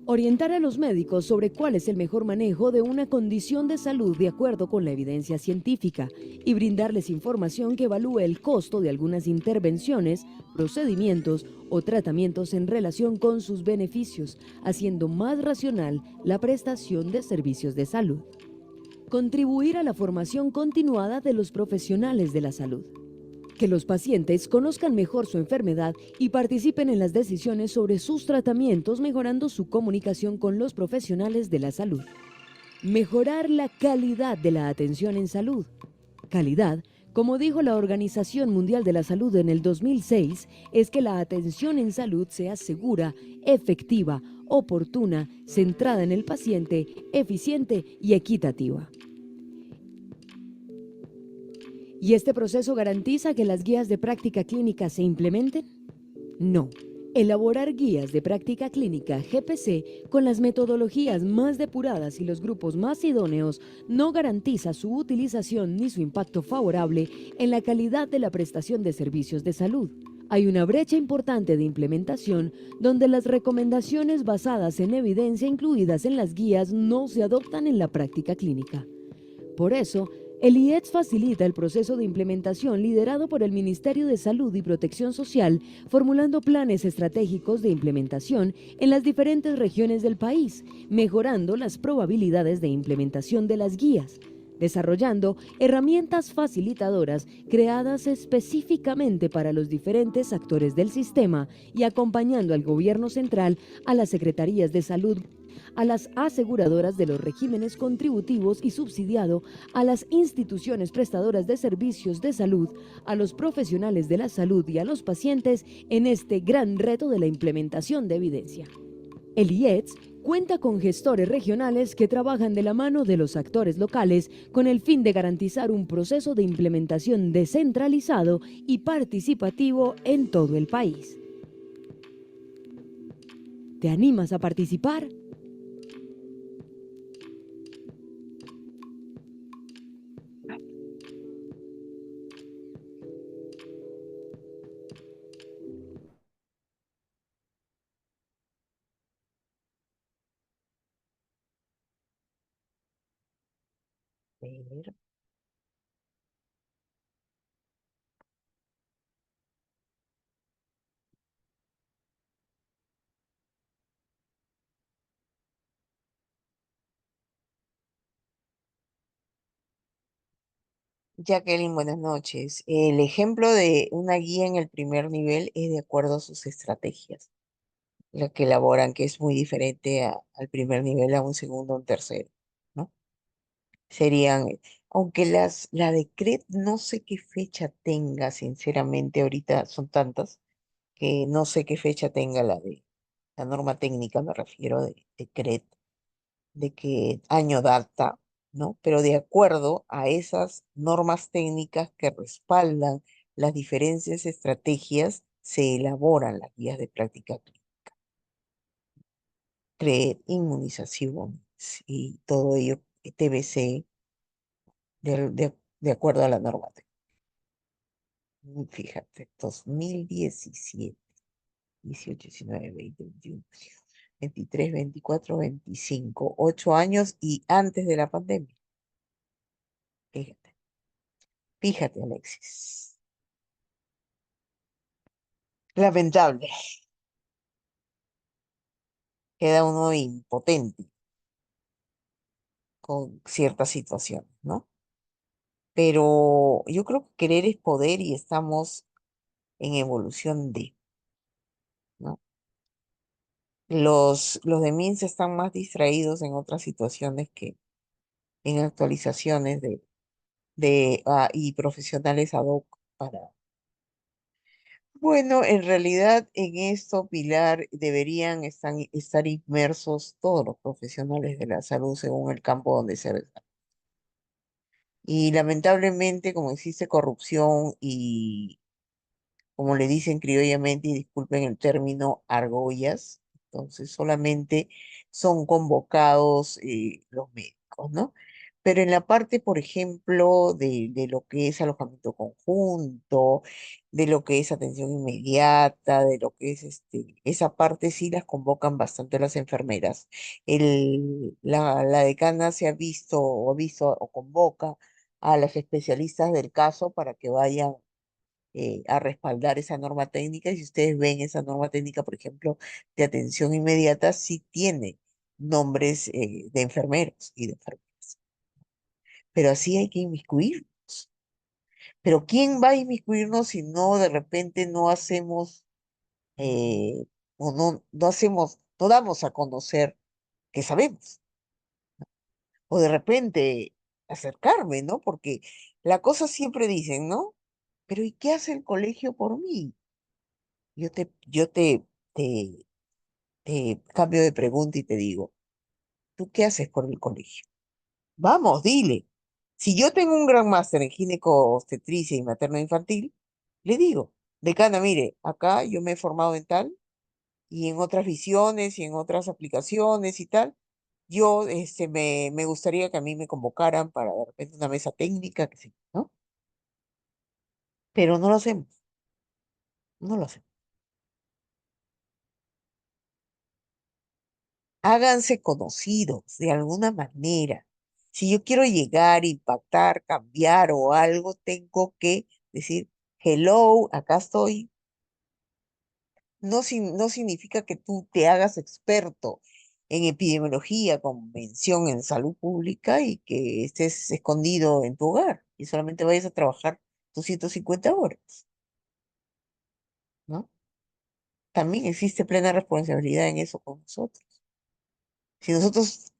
Orientar a los médicos sobre cuál es el mejor manejo de una condición de salud de acuerdo con la evidencia científica y brindarles información que evalúe el costo de algunas intervenciones, procedimientos o tratamientos en relación con sus beneficios, haciendo más racional la prestación de servicios de salud. Contribuir a la formación continuada de los profesionales de la salud. Que los pacientes conozcan mejor su enfermedad y participen en las decisiones sobre sus tratamientos, mejorando su comunicación con los profesionales de la salud. Mejorar la calidad de la atención en salud. Calidad, como dijo la Organización Mundial de la Salud en el 2006, es que la atención en salud sea segura, efectiva, oportuna, centrada en el paciente, eficiente y equitativa. ¿Y este proceso garantiza que las guías de práctica clínica se implementen? No. Elaborar guías de práctica clínica GPC con las metodologías más depuradas y los grupos más idóneos no garantiza su utilización ni su impacto favorable en la calidad de la prestación de servicios de salud. Hay una brecha importante de implementación donde las recomendaciones basadas en evidencia incluidas en las guías no se adoptan en la práctica clínica. Por eso, el IETS facilita el proceso de implementación liderado por el Ministerio de Salud y Protección Social, formulando planes estratégicos de implementación en las diferentes regiones del país, mejorando las probabilidades de implementación de las guías, desarrollando herramientas facilitadoras creadas específicamente para los diferentes actores del sistema y acompañando al Gobierno Central, a las Secretarías de Salud, a las aseguradoras de los regímenes contributivos y subsidiado, a las instituciones prestadoras de servicios de salud, a los profesionales de la salud y a los pacientes en este gran reto de la implementación de evidencia. El IETS cuenta con gestores regionales que trabajan de la mano de los actores locales con el fin de garantizar un proceso de implementación descentralizado y participativo en todo el país. ¿Te animas a participar? Ver. Jacqueline, buenas noches. El ejemplo de una guía en el primer nivel es de acuerdo a sus estrategias, la que elaboran, que es muy diferente al primer nivel, a un segundo o un tercero, ¿no? Serían, aunque la de CRED no sé qué fecha tenga, sinceramente, ahorita son tantas que no sé qué fecha tenga la norma técnica, me refiero de CRED, de qué año data, ¿no? Pero de acuerdo a esas normas técnicas que respaldan las diferentes estrategias, se elaboran las guías de práctica clínica, CRED, inmunizaciones y todo ello, TBC, de acuerdo a la norma técnica. Fíjate, 2017, 18, 19, 20, 21, 23, 24, 25, 8 años y antes de la pandemia. Fíjate, fíjate, Alexis. Lamentable, queda uno impotente con ciertas situaciones, ¿no? Pero yo creo que querer es poder y estamos en evolución ¿no? Los de MINSA están más distraídos en otras situaciones que en actualizaciones y profesionales ad hoc para... Bueno, en realidad en esto, Pilar, deberían estar inmersos todos los profesionales de la salud según el campo donde se desarrolla. Y lamentablemente, como existe corrupción y, como le dicen criollamente, y disculpen el término, argollas, entonces solamente son convocados los médicos, ¿no? Pero en la parte, por ejemplo, de lo que es alojamiento conjunto, de lo que es atención inmediata, de lo que es esa parte sí las convocan bastante las enfermeras. La decana se ha visto o convoca a las especialistas del caso para que vayan a respaldar esa norma técnica. Y si ustedes ven esa norma técnica, por ejemplo, de atención inmediata, sí tiene nombres de enfermeros y de enfermeras. Pero así hay que inmiscuirnos. Pero ¿quién va a inmiscuirnos si no de repente no hacemos o no hacemos, no damos a conocer que sabemos? O de repente acercarme, ¿no? Porque la cosa siempre dicen, ¿no? Pero ¿y qué hace el colegio por mí? Yo te cambio de pregunta y te digo, ¿tú qué haces por el colegio? Vamos, dile. Si yo tengo un gran máster en gineco-obstetricia y materno-infantil, le digo, decana, mire, acá yo me he formado en tal y en otras visiones y en otras aplicaciones y tal. Yo me gustaría que a mí me convocaran para de repente una mesa técnica, que sí, ¿no? Pero no lo hacemos, no lo hacemos. Háganse conocidos de alguna manera. Si yo quiero llegar, impactar, cambiar o algo, tengo que decir, hello, acá estoy. No significa que tú te hagas experto en epidemiología con mención en salud pública y que estés escondido en tu hogar y solamente vayas a trabajar tus 150 horas, ¿no? También existe plena responsabilidad en eso con nosotros. Si nosotros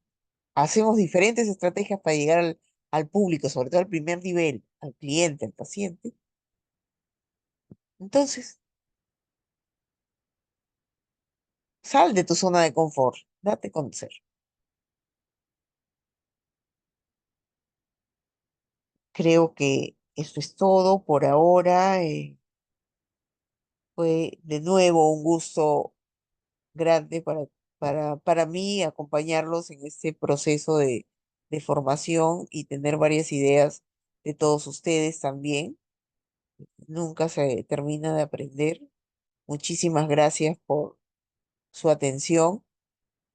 hacemos diferentes estrategias para llegar al público, sobre todo al primer nivel, al cliente, al paciente. Entonces, sal de tu zona de confort, date a conocer. Creo que eso es todo por ahora. Fue de nuevo un gusto grande para mí acompañarlos en este proceso de formación y tener varias ideas de todos ustedes también. Nunca se termina de aprender. Muchísimas gracias por su atención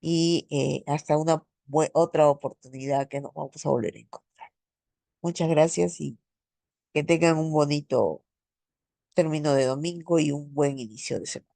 y hasta una otra oportunidad que nos vamos a volver a encontrar. Muchas gracias y que tengan un bonito término de domingo y un buen inicio de semana.